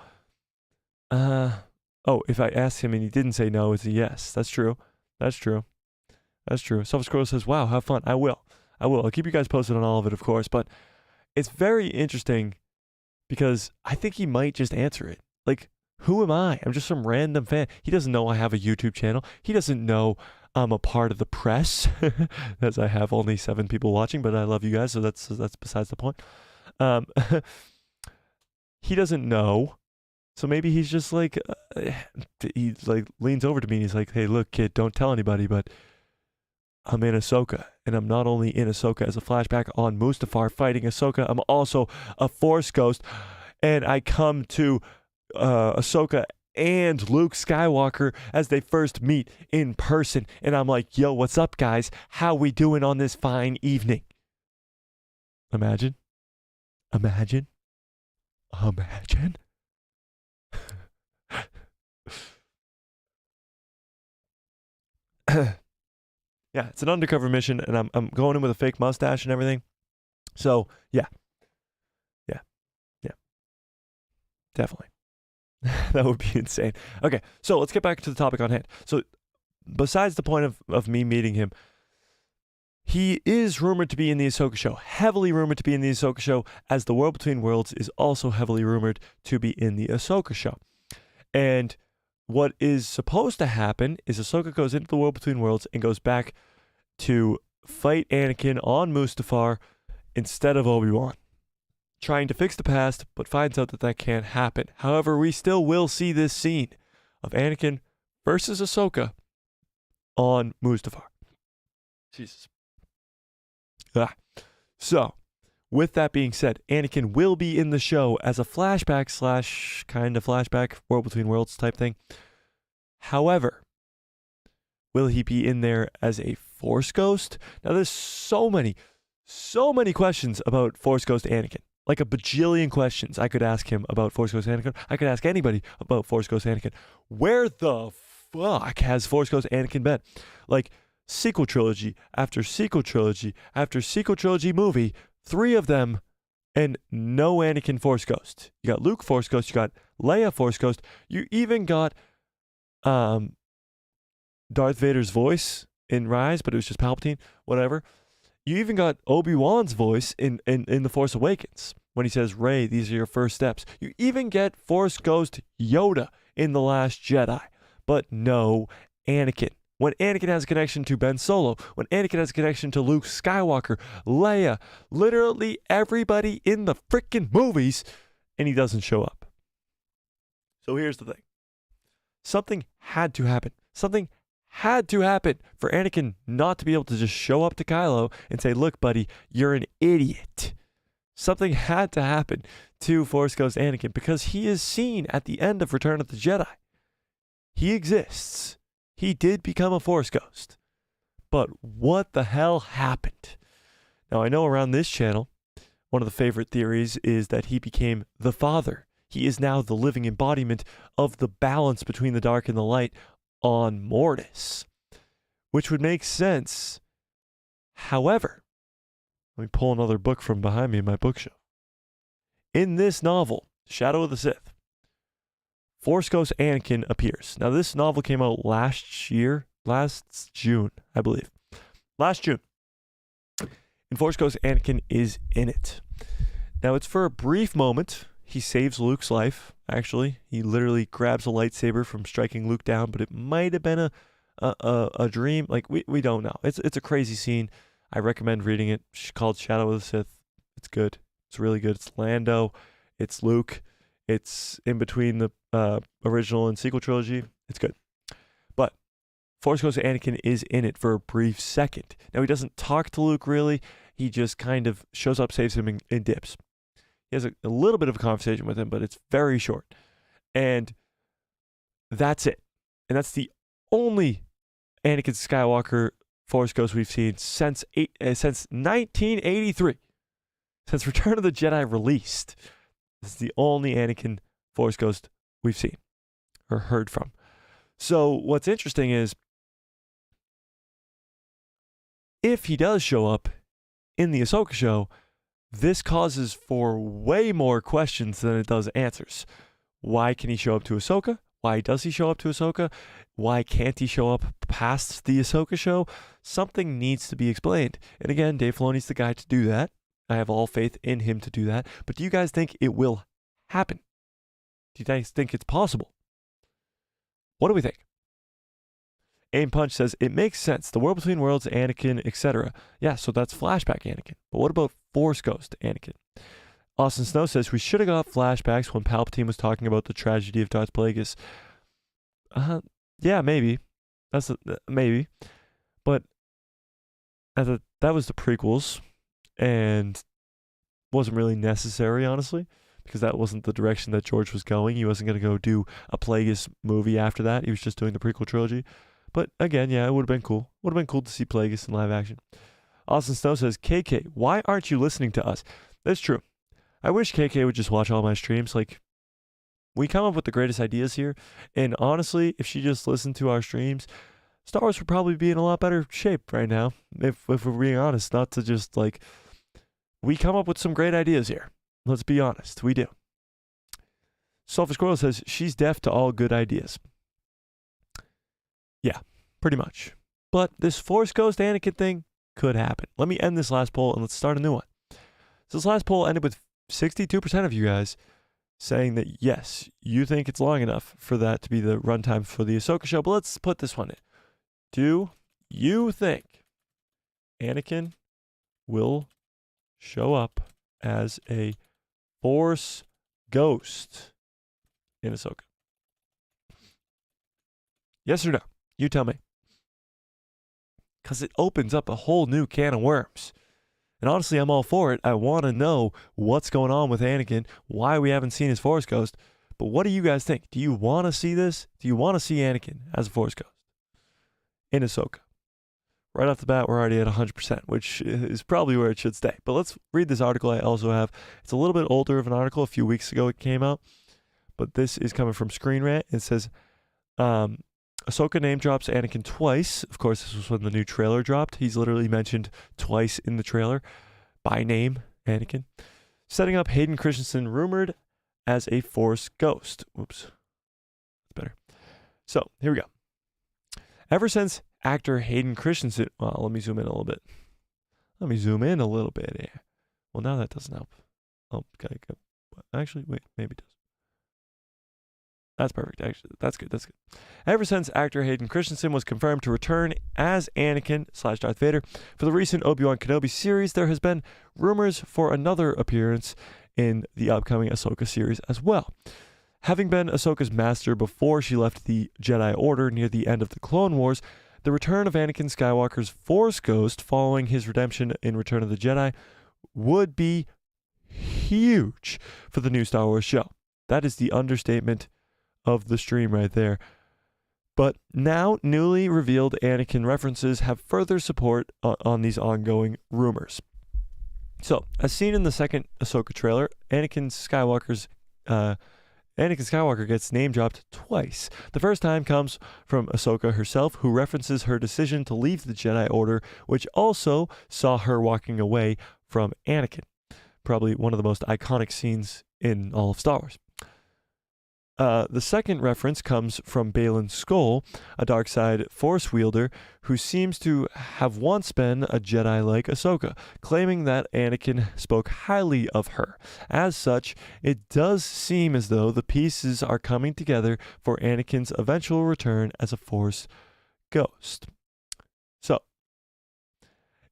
If I asked him and he didn't say no, it's a yes. That's true. That's true. That's true. Self Scroll says, wow, have fun. I will. I'll keep you guys posted on all of it, of course. But it's very interesting because I think he might just answer it. Like, who am I? I'm just some random fan. He doesn't know I have a YouTube channel. He doesn't know I'm a part of the press, as I have only 7 people watching, but I love you guys, so that's besides the point. He doesn't know. So maybe he's just like, he like leans over to me and he's like, hey, look, kid, don't tell anybody, but I'm in Ahsoka. And I'm not only in Ahsoka as a flashback on Mustafar fighting Ahsoka, I'm also a Force ghost. And I come to Ahsoka and Luke Skywalker as they first meet in person. And I'm like, yo, what's up, guys? How we doing on this fine evening? Imagine. Yeah, it's an undercover mission, and I'm going in with a fake mustache and everything. So yeah, definitely. That would be insane. Okay, so let's get back to the topic on hand. So besides the point of me meeting him, he is rumored to be in the Ahsoka show, heavily rumored to be in the Ahsoka show, as The World Between Worlds is also heavily rumored to be in the Ahsoka show. And what is supposed to happen is Ahsoka goes into the World Between Worlds and goes back to fight Anakin on Mustafar instead of Obi-Wan, trying to fix the past, but finds out that can't happen. However, we still will see this scene of Anakin versus Ahsoka on Mustafar. Jesus. So, with that being said, Anakin will be in the show as a flashback / kind of flashback, World Between Worlds type thing. However, will he be in there as a Force Ghost? Now, there's so many questions about Force Ghost Anakin. Like a bajillion questions I could ask him about Force Ghost Anakin. I could ask anybody about Force Ghost Anakin. Where the fuck has Force Ghost Anakin been? Like, sequel trilogy after sequel trilogy after sequel trilogy movie, 3 of them, and no Anakin Force Ghost. You got Luke Force Ghost, you got Leia Force Ghost, you even got Darth Vader's voice in Rise, but it was just Palpatine, whatever. You even got Obi-Wan's voice in The Force Awakens when he says, Rey, these are your first steps. You even get Force Ghost Yoda in The Last Jedi, but no Anakin. When Anakin has a connection to Ben Solo, when Anakin has a connection to Luke Skywalker, Leia, literally everybody in the freaking movies, and he doesn't show up. So here's the thing. Something had to happen. Something had to happen for Anakin not to be able to just show up to Kylo and say, look, buddy, you're an idiot. Something had to happen to Force Ghost Anakin because he is seen at the end of Return of the Jedi. He exists. He did become a Force Ghost. But what the hell happened? Now, I know around this channel, one of the favorite theories is that he became the Father. He is now the living embodiment of the balance between the dark and the light on Mortis, which would make sense. However, let me pull another book from behind me in my bookshelf. In this novel, Shadow of the Sith, Force Ghost Anakin appears. Now, this novel came out last June, I believe. Last June. And Force Ghost Anakin is in it. Now, it's for a brief moment. He saves Luke's life, actually. He literally grabs a lightsaber from striking Luke down, but it might have been a dream. Like, we don't know. It's a crazy scene. I recommend reading it. It's called Shadow of the Sith. It's good. It's really good. It's Lando. It's Luke. It's in between the original and sequel trilogy. It's good. But Force Ghost Anakin is in it for a brief second. Now, he doesn't talk to Luke, really. He just kind of shows up, saves him, and dips. He has a little bit of a conversation with him, but it's very short. And that's it. And that's the only Anakin Skywalker Force Ghost we've seen since 1983. Since Return of the Jedi released. This is the only Anakin Force Ghost we've seen or heard from. So what's interesting is if he does show up in the Ahsoka show, this causes for way more questions than it does answers. Why can he show up to Ahsoka? Why does he show up to Ahsoka? Why can't he show up past the Ahsoka show? Something needs to be explained. And again, Dave Filoni's the guy to do that. I have all faith in him to do that. But do you guys think it will happen? Do you guys think it's possible? What do we think? Aim Punch says, it makes sense. The World Between Worlds, Anakin, etc. Yeah, so that's flashback Anakin. But what about Force Ghost Anakin? Austin Snow says, we should have got flashbacks when Palpatine was talking about the tragedy of Darth Plagueis. Yeah, maybe. Maybe. But that was the prequels, and wasn't really necessary, honestly, because that wasn't the direction that George was going. He wasn't going to go do a Plagueis movie after that. He was just doing the prequel trilogy. But again, yeah, it would have been cool. Would have been cool to see Plagueis in live action. Austin Snow says, KK, why aren't you listening to us? That's true. I wish KK would just watch all my streams. Like, we come up with the greatest ideas here. And honestly, if she just listened to our streams, Star Wars would probably be in a lot better shape right now. If we're being honest, not to just like, we come up with some great ideas here. Let's be honest. We do. Selfish Squirrel says, she's deaf to all good ideas. Yeah, pretty much. But this Force Ghost Anakin thing could happen. Let me end this last poll and let's start a new one. So this last poll ended with 62% of you guys saying that yes, you think it's long enough for that to be the runtime for the Ahsoka show. But let's put this one in. Do you think Anakin will show up as a Force Ghost in Ahsoka? Yes or no? You tell me. Because it opens up a whole new can of worms. And honestly, I'm all for it. I want to know what's going on with Anakin, why we haven't seen his Force Ghost. But what do you guys think? Do you want to see this? Do you want to see Anakin as a Force Ghost in Ahsoka? Right off the bat, we're already at 100%, which is probably where it should stay. But let's read this article I also have. It's a little bit older of an article. A few weeks ago it came out. But this is coming from Screen Rant. It says, Ahsoka name drops Anakin twice. Of course, this was when the new trailer dropped. He's literally mentioned twice in the trailer by name, Anakin. Setting up Hayden Christensen rumored as a Force Ghost. Oops. That's better. So, here we go. Ever since actor Hayden Christensen... Well, let me zoom in a little bit. Yeah. Well, now that doesn't help. Oh, okay. Actually, wait. Maybe it does. That's perfect, actually. That's good. Ever since actor Hayden Christensen was confirmed to return as Anakin / Darth Vader for the recent Obi-Wan Kenobi series, there has been rumors for another appearance in the upcoming Ahsoka series as well. Having been Ahsoka's master before she left the Jedi Order near the end of the Clone Wars, the return of Anakin Skywalker's Force Ghost following his redemption in Return of the Jedi would be huge for the new Star Wars show. That is the understatement of the stream right there. But now newly revealed Anakin references have further support on these ongoing rumors. So, as seen in the second Ahsoka trailer, Anakin Skywalker gets name dropped twice. The first time comes from Ahsoka herself, who references her decision to leave the Jedi Order, which also saw her walking away from Anakin. Probably one of the most iconic scenes in all of Star Wars. The second reference comes from Baylan Skoll, a dark side Force wielder who seems to have once been a Jedi like Ahsoka, claiming that Anakin spoke highly of her. As such, it does seem as though the pieces are coming together for Anakin's eventual return as a Force Ghost. So,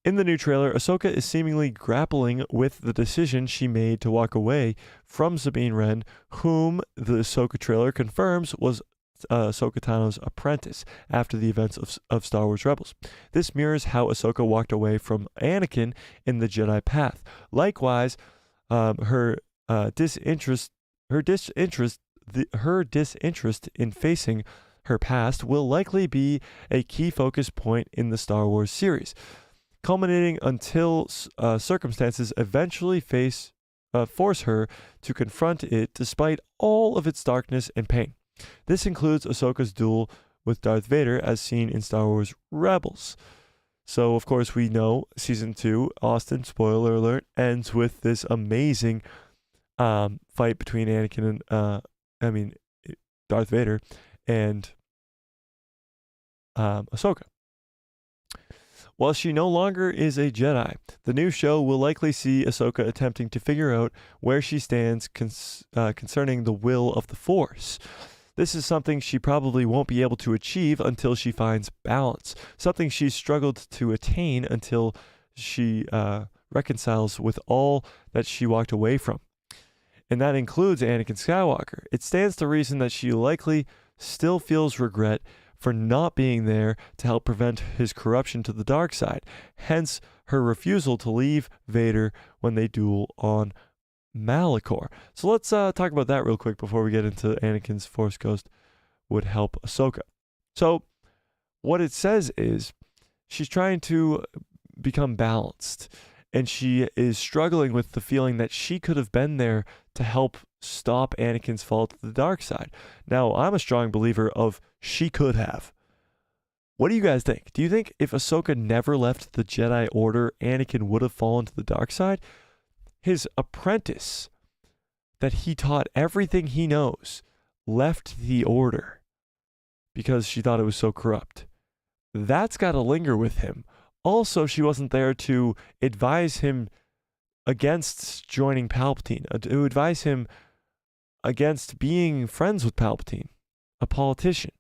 in the new trailer, Ahsoka is seemingly grappling with the decision she made to walk away from Sabine Wren, whom the Ahsoka trailer confirms was Ahsoka Tano's apprentice after the events of Star Wars Rebels. This mirrors how Ahsoka walked away from Anakin in the Jedi path. Likewise, her disinterest in facing her past will likely be a key focus point in the Star Wars series, culminating until circumstances eventually force her to confront it despite all of its darkness and pain. This includes Ahsoka's duel with Darth Vader as seen in Star Wars Rebels. So, of course, we know season 2, Austin, spoiler alert, ends with this amazing fight between Anakin and, Darth Vader and Ahsoka. While she no longer is a Jedi, the new show will likely see Ahsoka attempting to figure out where she stands concerning the will of the Force. This is something she probably won't be able to achieve until she finds balance, something she's struggled to attain until she reconciles with all that she walked away from. And that includes Anakin Skywalker. It stands to reason that she likely still feels regret for not being there to help prevent his corruption to the dark side, hence her refusal to leave Vader when they duel on Malachor. So let's talk about that real quick before we get into Anakin's Force Ghost would help Ahsoka. So what it says is she's trying to become balanced, and she is struggling with the feeling that she could have been there to help stop Anakin's fall to the dark side. Now, I'm a strong believer of she could have. What do you guys think? Do you think if Ahsoka never left the Jedi Order, Anakin would have fallen to the dark side? His apprentice that he taught everything he knows left the Order because she thought it was so corrupt. That's got to linger with him. Also, she wasn't there to advise him against joining Palpatine, to advise him against being friends with Palpatine, a politician.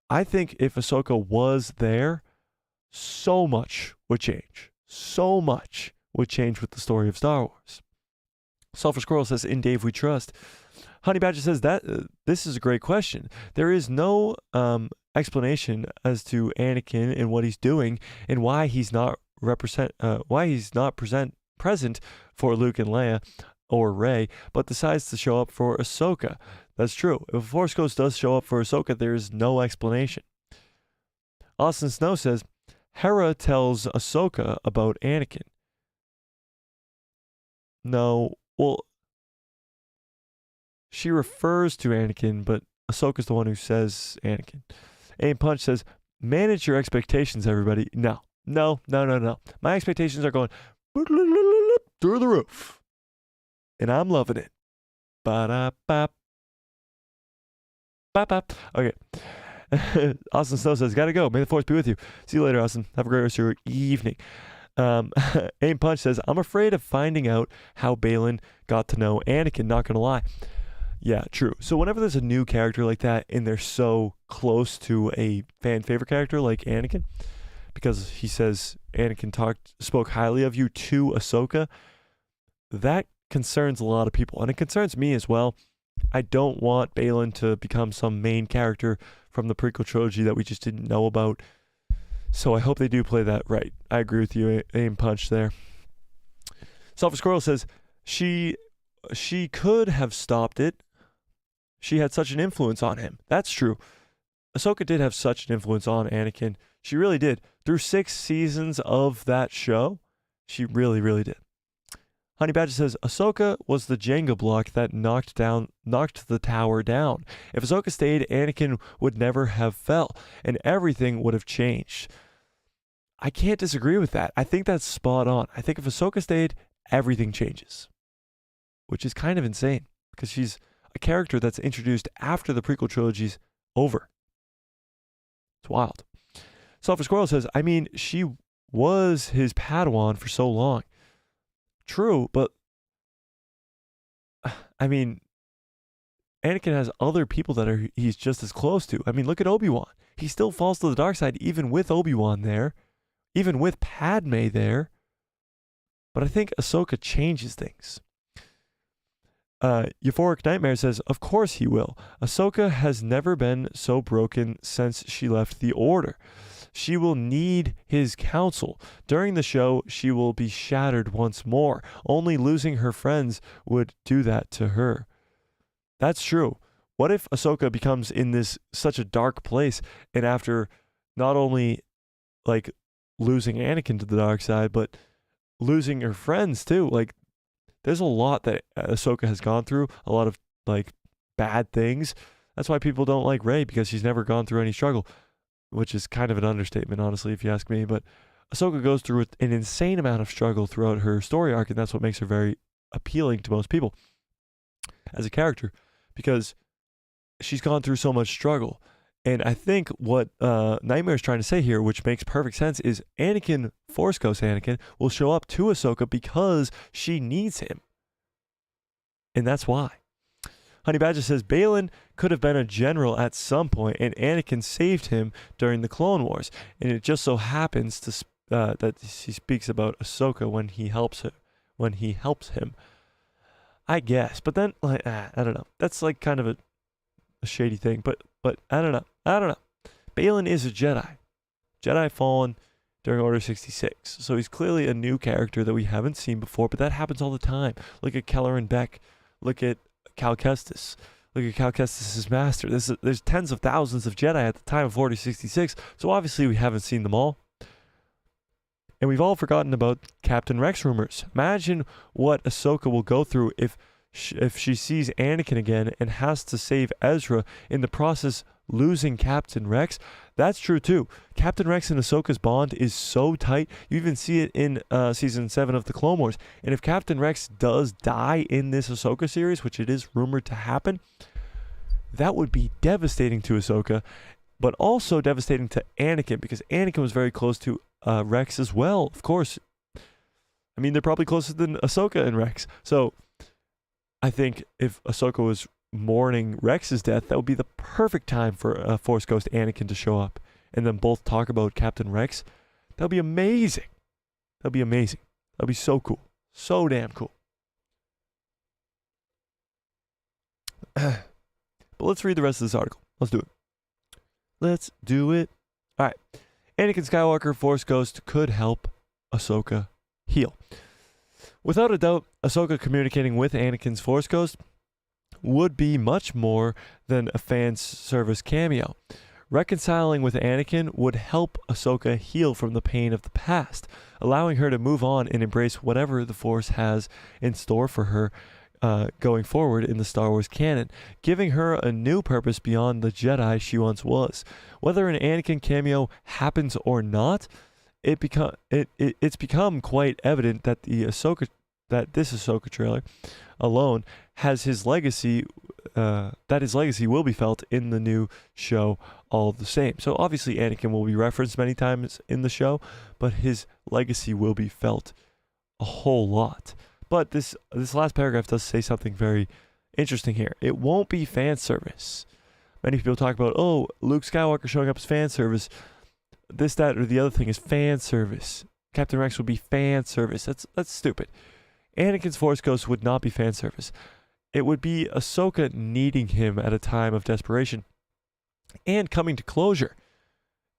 I think if Ahsoka was there, so much would change. So much would change with the story of Star Wars. Sulphur Squirrel says, "In Dave we trust." Honey Badger says that this is a great question. There is no explanation as to Anakin and what he's doing and why he's not present for Luke and Leia or Rey, but decides to show up for Ahsoka. That's true. If a Force Ghost does show up for Ahsoka, there is no explanation. Austin Snow says, Hera tells Ahsoka about Anakin. No, well, she refers to Anakin, but Ahsoka's the one who says Anakin. Aim Punch says, manage your expectations, everybody. No. My expectations are going through the roof. And I'm loving it. Ba-da-ba. Ba-ba. Okay. Austin Snow says, gotta go. May the Force be with you. See you later, Austin. Have a great rest of your evening. Aim Punch says, I'm afraid of finding out how Baylan got to know Anakin, not gonna lie. Yeah, true. So whenever there's a new character like that and they're so close to a fan favorite character like Anakin, because he says Anakin spoke highly of you to Ahsoka, that concerns a lot of people. And it concerns me as well. I don't want Baylan to become some main character from the prequel trilogy that we just didn't know about. So I hope they do play that right. I agree with you, Aim Punch there. Sulphur Squirrel says, she could have stopped it. She had such an influence on him. That's true. Ahsoka did have such an influence on Anakin. She really did. Through 6 seasons of that show, she really, really did. Honey Badger says, Ahsoka was the Jenga block that knocked the tower down. If Ahsoka stayed, Anakin would never have fell, and everything would have changed. I can't disagree with that. I think that's spot on. I think if Ahsoka stayed, everything changes. Which is kind of insane, because she's a character that's introduced after the prequel trilogy's over. It's wild. Sulphur Squirrel says, I mean, she was his Padawan for so long. True, but I mean, Anakin has other people that he's just as close to. I mean, look at Obi-Wan. He still falls to the dark side even with Obi-Wan there, even with Padme there. But I think Ahsoka changes things. Euphoric Nightmare says, of course he will. Ahsoka has never been so broken since she left the Order. She will need his counsel. During the show, she will be shattered once more. Only losing her friends would do that to her. That's true. What if Ahsoka becomes in this such a dark place, and after not only like losing Anakin to the dark side, but losing her friends too? Like, there's a lot that Ahsoka has gone through, a lot of like bad things. That's why people don't like Rey, because she's never gone through any struggle. which is kind of an understatement, honestly, if you ask me. But Ahsoka goes through an insane amount of struggle throughout her story arc, and that's what makes her very appealing to most people as a character, because she's gone through so much struggle. And I think what Nightmare is trying to say here, which makes perfect sense, is Anakin, Force Ghost Anakin, will show up to Ahsoka because she needs him. And that's why. Honey Badger says Balin could have been a general at some point, and Anakin saved him during the Clone Wars. And it just so happens that he speaks about Ahsoka when he helps him. I guess, but then I don't know. That's like kind of a shady thing, but I don't know. Balin is a Jedi fallen during Order 66, so he's clearly a new character that we haven't seen before. But that happens all the time. Look at Kelleran Beck. Look at Cal Kestis. Look at Cal Kestis' master. There's tens of thousands of Jedi at the time of Order 66, so obviously we haven't seen them all. And we've all forgotten about Captain Rex rumors. Imagine what Ahsoka will go through if she sees Anakin again and has to save Ezra, in the process losing Captain Rex. That's true too. Captain Rex and Ahsoka's bond is so tight. You even see it in season 7 of the Clone Wars. And if Captain Rex does die in this Ahsoka series, which it is rumored to happen, that would be devastating to Ahsoka, but also devastating to Anakin, because Anakin was very close to Rex as well, of course. I mean, they're probably closer than Ahsoka and Rex. So I think if Ahsoka was mourning Rex's death, that would be the perfect time for Force Ghost Anakin to show up and then both talk about Captain Rex. That would be amazing. That would be amazing. That would be so cool. So damn cool. But let's read the rest of this article. Let's do it. All right. Anakin Skywalker, Force Ghost, could help Ahsoka heal. Without a doubt, Ahsoka communicating with Anakin's Force Ghost would be much more than a fan service cameo. Reconciling with Anakin would help Ahsoka heal from the pain of the past, allowing her to move on and embrace whatever the Force has in store for her going forward in the Star Wars canon, giving her a new purpose beyond the Jedi she once was. Whether an Anakin cameo happens or not, it's become quite evident that this Ahsoka trailer alone has his legacy, that his legacy will be felt in the new show all the same. So obviously Anakin will be referenced many times in the show, but his legacy will be felt a whole lot. But this last paragraph does say something very interesting here. It won't be fan service. Many people talk about, oh, Luke Skywalker showing up as fan service. This, that, or the other thing is fan service. Captain Rex would be fan service. That's stupid. Anakin's Force Ghost would not be fan service. It would be Ahsoka needing him at a time of desperation and coming to closure.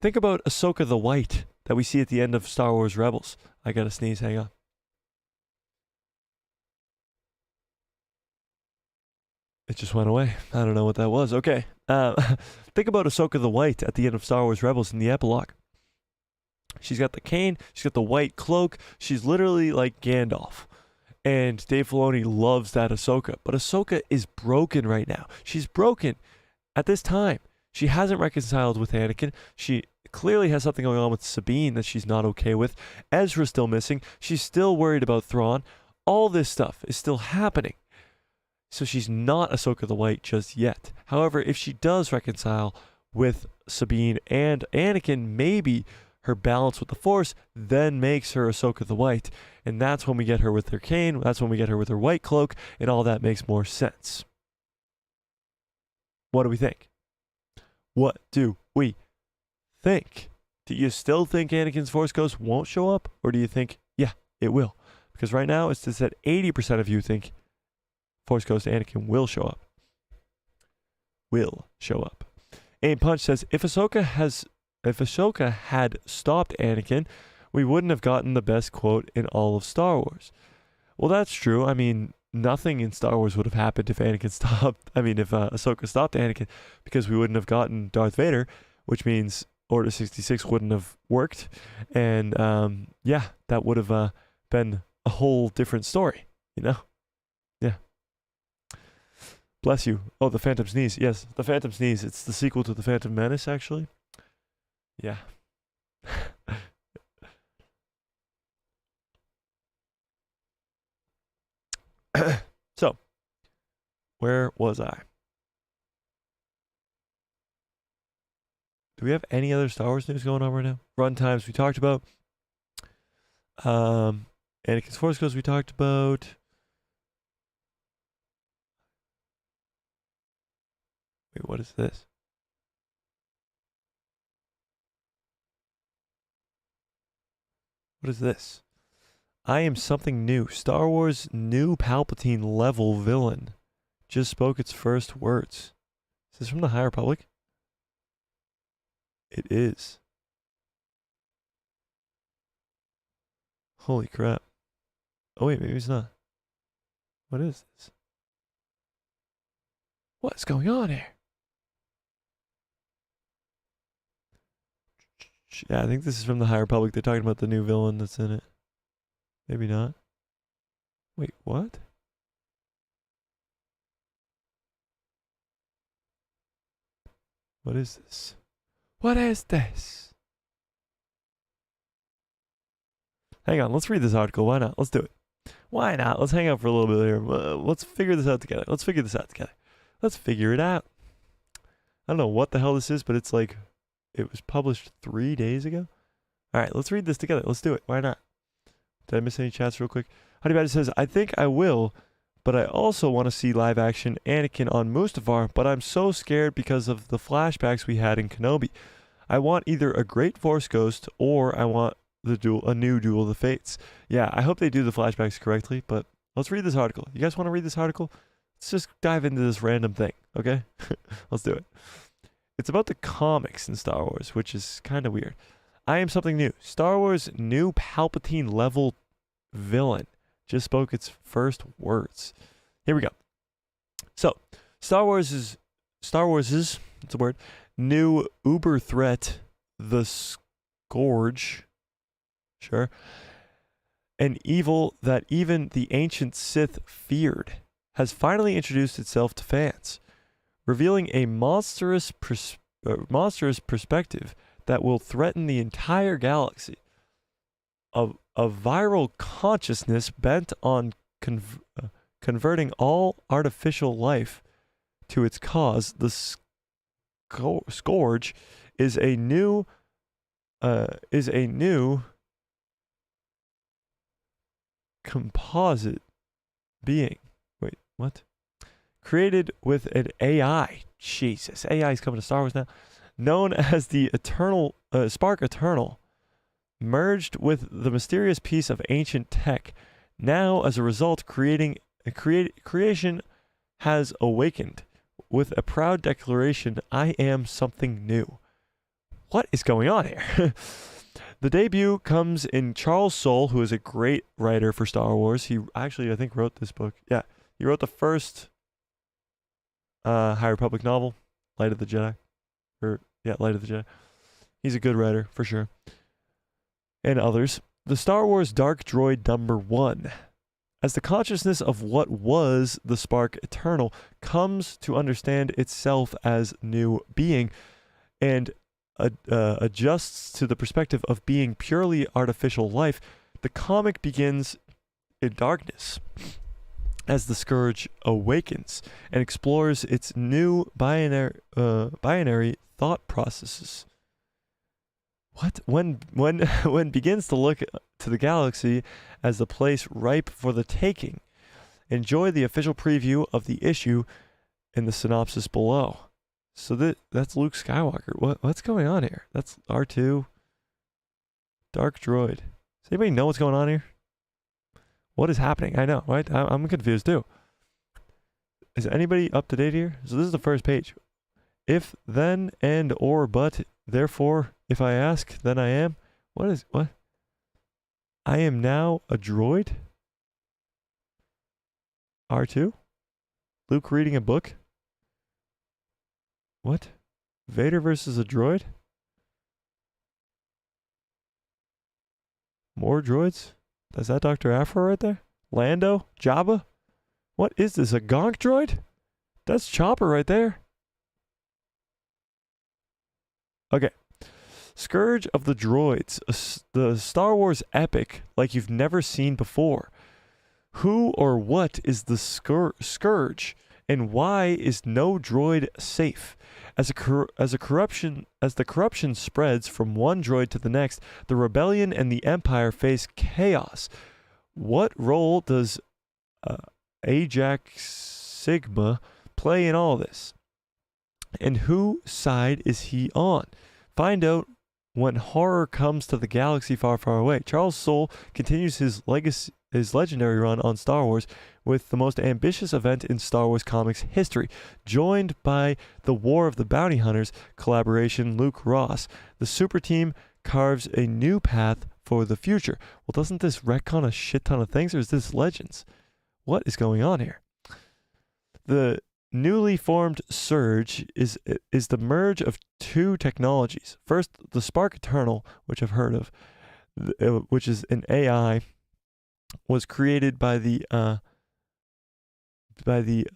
Think about Ahsoka the White that we see at the end of Star Wars Rebels. I gotta sneeze, hang on. It just went away. I don't know what that was. Okay. Think about Ahsoka the White at the end of Star Wars Rebels in the epilogue. She's got the cane. She's got the white cloak. She's literally like Gandalf. And Dave Filoni loves that Ahsoka. But Ahsoka is broken right now. She's broken at this time. She hasn't reconciled with Anakin. She clearly has something going on with Sabine that she's not okay with. Ezra's still missing. She's still worried about Thrawn. All this stuff is still happening. So she's not Ahsoka the White just yet. However, if she does reconcile with Sabine and Anakin, maybe her balance with the Force then makes her Ahsoka the White. And that's when we get her with her cane. That's when we get her with her white cloak. And all that makes more sense. What do we think? What do we think? Do you still think Anakin's Force Ghost won't show up? Or do you think, yeah, it will? Because right now it's just that 80% of you think Force Ghost Anakin will show up. Will show up. Aim Punch says, if Ahsoka had stopped Anakin, we wouldn't have gotten the best quote in all of Star Wars. Well, that's true. I mean, nothing in Star Wars would have happened if if Ahsoka stopped Anakin, because we wouldn't have gotten Darth Vader, which means Order 66 wouldn't have worked. And yeah, that would have been a whole different story, you know? Yeah. Bless you. Oh, The Phantom Sneeze. Yes, The Phantom Sneeze. It's the sequel to The Phantom Menace, actually. Yeah. So, where was I? Do we have any other Star Wars news going on right now? Run times we talked about. Anakin's Force Ghost we talked about. Wait, what is this? What is this? I am something new. Star Wars new Palpatine level villain. Just spoke its first words. Is this from the High Republic? It is. Holy crap. Oh wait, maybe it's not. What is this? What's going on here? Yeah, I think this is from the High Republic. They're talking about the new villain that's in it. Maybe not. Wait, what? What is this? What is this? Hang on, let's read this article. Why not? Let's do it. Why not? Let's hang out for a little bit here. Let's figure this out together. Let's figure it out. I don't know what the hell this is, but it's like, it was published 3 days ago. All right, let's read this together. Let's do it. Why not? Did I miss any chats real quick? Honey Badger says, I think I will, but I also want to see live action Anakin on Mustafar, but I'm so scared because of the flashbacks we had in Kenobi. I want either a great Force Ghost or I want a new Duel of the Fates. Yeah, I hope they do the flashbacks correctly, but let's read this article. You guys want to read this article? Let's just dive into this random thing, okay? Let's do it. It's about the comics in Star Wars, which is kind of weird. I am something new. Star Wars new Palpatine level villain just spoke its first words. Here we go. So, Star Wars is, it's a word, new uber threat, the Scourge, sure, an evil that even the ancient Sith feared, has finally introduced itself to fans, revealing a monstrous perspective that will threaten the entire galaxy. A viral consciousness bent on converting all artificial life to its cause. The Scourge is a new composite being. Wait, what? Created with an AI. Jesus, AI is coming to Star Wars now. Known as the Eternal Spark Eternal, merged with the mysterious piece of ancient tech. Now, as a result, creation has awakened with a proud declaration, I am something new. What is going on here? The debut comes in Charles Soule, who is a great writer for Star Wars. He actually, I think, wrote this book. Yeah, he wrote the first High Republic novel, Light of the Jedi. Light of the Jedi. He's a good writer, for sure. And others. The Star Wars Dark Droid #1. As the consciousness of what was the Spark Eternal comes to understand itself as new being and adjusts to the perspective of being purely artificial life, the comic begins in darkness as the Scourge awakens and explores its new binary thought processes. What? When begins to look to the galaxy as the place ripe for the taking. Enjoy the official preview of the issue in the synopsis below. So that's Luke Skywalker. What's going on here? That's R2. Dark Droid. Does anybody know what's going on here? What is happening? I know, right? I'm confused too. Is anybody up to date here? So this is the first page. If, then, and, or, but, therefore, if I ask, then I am. What? I am now a droid? R2? Luke reading a book? What? Vader versus a droid? More droids? Is that Dr. Afro right there? Lando? Jabba? What is this, a gonk droid? That's Chopper right there. Okay. Scourge of the Droids, the Star Wars epic like you've never seen before. Who or what is the Scourge, and why is no droid safe? As the corruption spreads from one droid to the next, the rebellion and the Empire face chaos. What role does Ajax Sigma play in all this? And whose side is he on? Find out when horror comes to the galaxy far, far away. Charles Soule continues his legendary run on Star Wars with the most ambitious event in Star Wars comics history. Joined by the War of the Bounty Hunters collaboration, Luke Ross, the super team carves a new path for the future. Well, doesn't this retcon a shit ton of things, or is this Legends? What is going on here? The newly formed Surge is the merge of two technologies. First, the Spark Eternal, which I've heard of, which is an AI, was created by the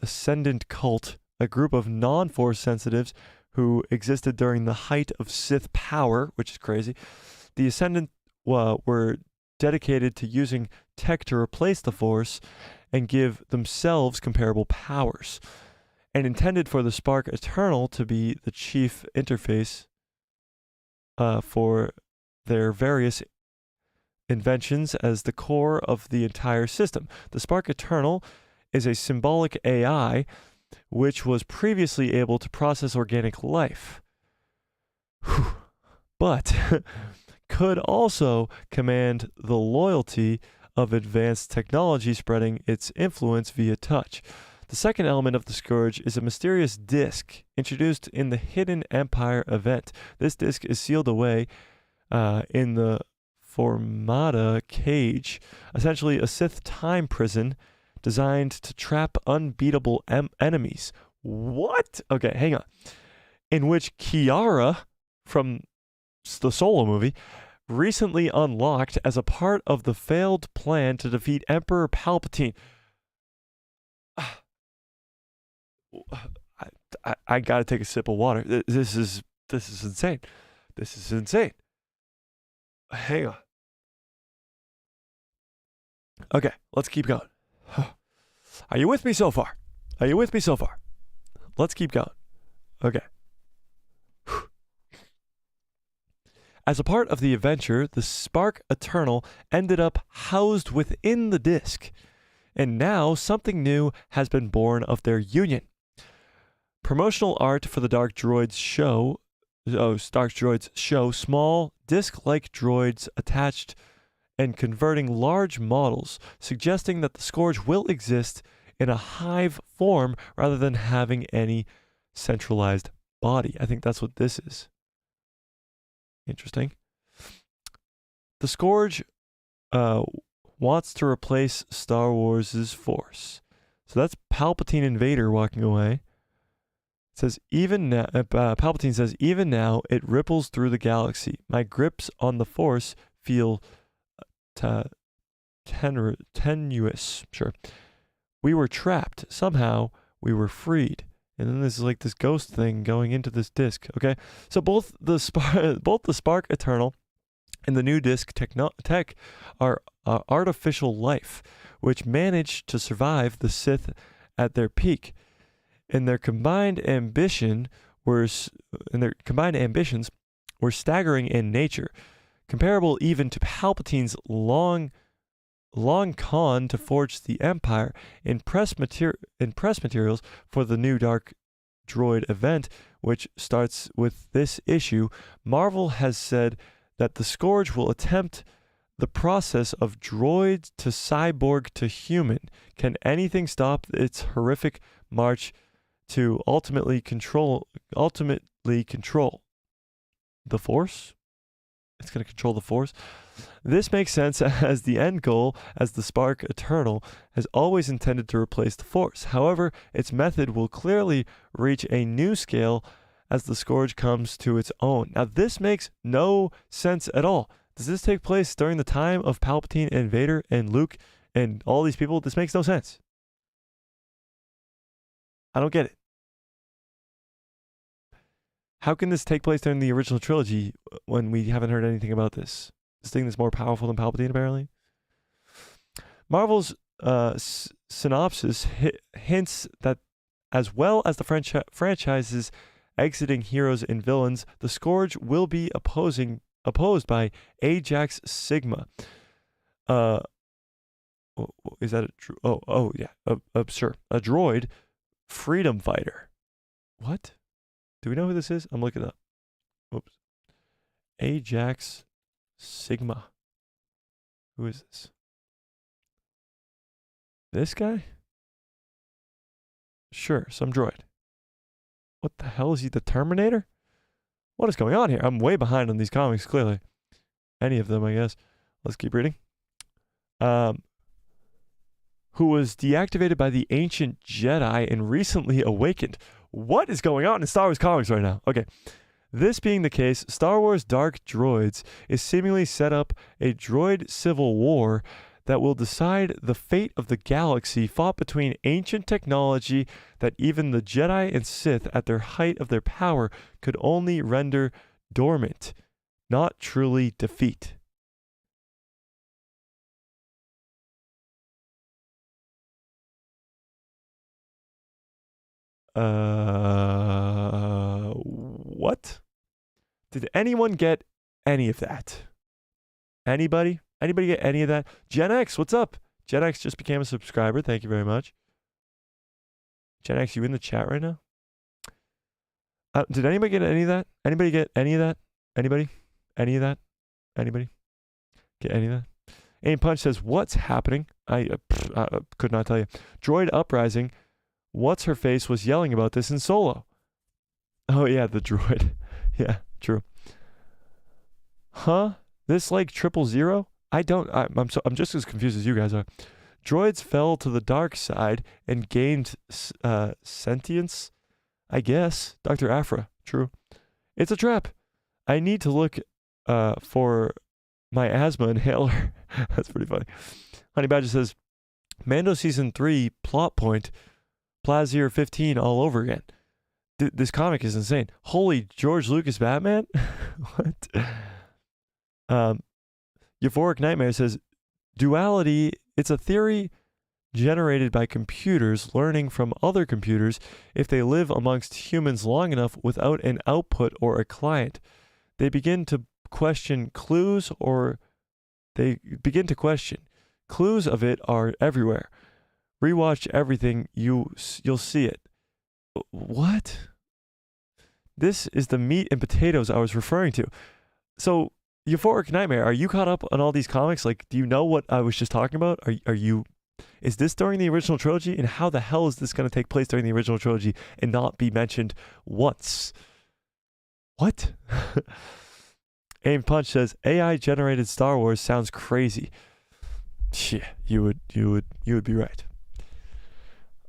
Ascendant Cult, a group of non-Force sensitives who existed during the height of Sith power, which is crazy. The Ascendant were dedicated to using tech to replace the Force and give themselves comparable powers, and intended for the Spark Eternal to be the chief interface for their various inventions as the core of the entire system. The Spark Eternal is a symbolic AI which was previously able to process organic life, but could also command the loyalty of advanced technology, spreading its influence via touch. The second element of the Scourge is a mysterious disc introduced in the Hidden Empire event. This disc is sealed away in the Formata Cage, essentially a Sith time prison designed to trap unbeatable enemies. What? Okay, hang on. In which Kiara from the Solo movie recently unlocked as a part of the failed plan to defeat Emperor Palpatine. I gotta take a sip of water. This is insane. This is insane. Hang on. Okay, let's keep going. Are you with me so far? Are you with me so far? Let's keep going. Okay. As a part of the adventure, the Spark Eternal ended up housed within the disc, and now something new has been born of their union. Promotional art for the Dark Droids show small disc-like droids attached and converting large models, suggesting that the Scourge will exist in a hive form rather than having any centralized body. I think that's what this is. Interesting. The Scourge wants to replace Star Wars' Force. So that's Palpatine and Vader walking away. It says, even now, Palpatine says, even now it ripples through the galaxy. My grips on the Force feel tenuous. Sure. We were trapped. Somehow we were freed. And then there's like this ghost thing going into this disc. Okay, so both the Spark Eternal and the new disc tech are artificial life, which managed to survive the Sith at their peak. And their combined ambitions were staggering in nature, comparable even to Palpatine's long con to forge the Empire. In press materials for the new Dark Droid event, which starts with this issue, Marvel has said that the Scourge will attempt the process of droid to cyborg to human. Can anything stop its horrific march to ultimately control the Force? It's going to control the Force. This makes sense as the end goal, as the Spark Eternal, has always intended to replace the Force. However, its method will clearly reach a new scale as the Scourge comes to its own. Now, this makes no sense at all. Does this take place during the time of Palpatine and Vader and Luke and all these people? This makes no sense. I don't get it. How can this take place during the original trilogy when we haven't heard anything about this? This thing that's more powerful than Palpatine, apparently. Marvel's synopsis hints that, as well as the franchise's exiting heroes and villains, the Scourge will be opposed by Ajax Sigma. Is that a sure, a droid freedom fighter. What? Do we know who this is? I'm looking it up. Oops. Ajax Sigma. Who is this? This guy? Sure, some droid. What the hell is he, the Terminator? What is going on here? I'm way behind on these comics, clearly. Any of them, I guess. Let's keep reading. Who was deactivated by the ancient Jedi and recently awakened. What is going on in Star Wars comics right now? Okay. This being the case, Star Wars Dark Droids is seemingly set up a droid civil war that will decide the fate of the galaxy, fought between ancient technology that even the Jedi and Sith at their height of their power could only render dormant, not truly defeat. What? Did anyone get any of that? Anybody? Anybody get any of that? Gen X, what's up? Gen X just became a subscriber. Thank you very much. Gen X, you in the chat right now? Did anybody get any of that? Anybody get any of that? Anybody? Any of that? Anybody? Get any of that? Aim Punch says, what's happening? I could not tell you. Droid Uprising, what's her face was yelling about this in Solo. Oh yeah, the droid. Yeah, true. Huh? This like 000? I'm just as confused as you guys are. Droids fell to the dark side and gained sentience, I guess. Dr. Afra, true. It's a trap. I need to look for my asthma inhaler. That's pretty funny. Honey Badger says, Mando Season 3 plot point, Plazier 15 all over again. This comic is insane. Holy George Lucas Batman? What? Euphoric Nightmare says, duality, it's a theory generated by computers learning from other computers if they live amongst humans long enough without an output or a client. They begin to question clues of it are everywhere. Rewatch everything, you'll see it. What? This is the meat and potatoes I was referring to. So, Euphoric Nightmare, are you caught up on all these comics? Like, do you know what I was just talking about? Is this during the original trilogy? And how the hell is this going to take place during the original trilogy and not be mentioned once? What? Aim Punch says, AI generated Star Wars sounds crazy. Yeah, you would be right.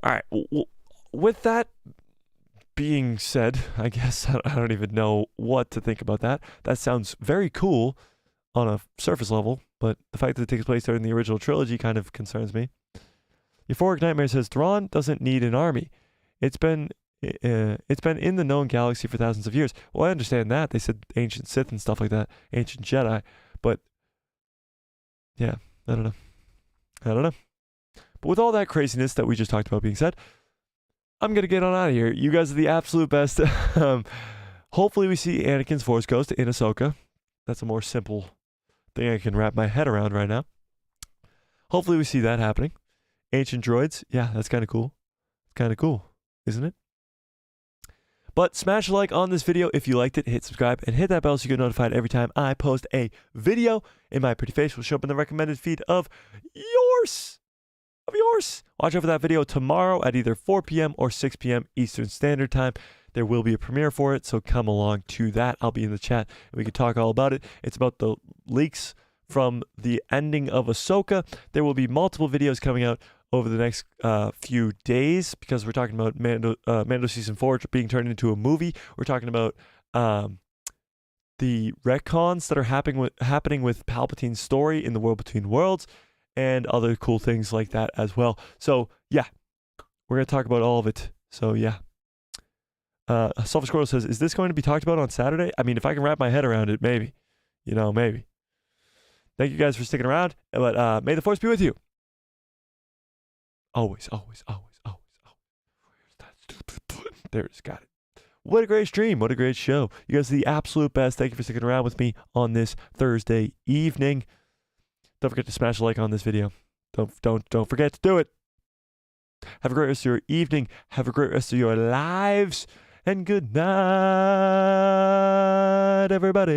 All right. Well, with that being said, I guess I don't even know what to think about that. That sounds very cool on a surface level, but the fact that it takes place during the original trilogy kind of concerns me. Euphoric Nightmare says Thrawn doesn't need an army. It's been in the known galaxy for thousands of years. Well, I understand that. They said ancient Sith and stuff like that, ancient Jedi, but yeah, I don't know. But with all that craziness that we just talked about being said, I'm going to get on out of here. You guys are the absolute best. Hopefully we see Anakin's Force Ghost in Ahsoka. That's a more simple thing I can wrap my head around right now. Hopefully we see that happening. Ancient droids. Yeah, that's kind of cool. It's kind of cool, isn't it? But smash a like on this video if you liked it. Hit subscribe and hit that bell so you get notified every time I post a video. And my pretty face will show up in the recommended feed of yours. Watch out for that video tomorrow at either 4 p.m. or 6 p.m. Eastern Standard Time. There will be a premiere for it, so come along to that. I'll be in the chat and we can talk all about it. It's about the leaks from the ending of Ahsoka. There will be multiple videos coming out over the next few days because we're talking about Mando Season 4 being turned into a movie. We're talking about the retcons that are happening with Palpatine's story in the World Between Worlds and other cool things like that as well. So, yeah, we're going to talk about all of it. So, yeah. Selfish Squirrel says, is this going to be talked about on Saturday? I mean, if I can wrap my head around it, maybe. Maybe. Thank you guys for sticking around. But may the force be with you. Always, always, always, always, always. There's got it. What a great stream. What a great show. You guys are the absolute best. Thank you for sticking around with me on this Thursday evening. Don't forget to smash a like on this video. Don't forget to do it. Have a great rest of your evening. Have a great rest of your lives. And good night, everybody.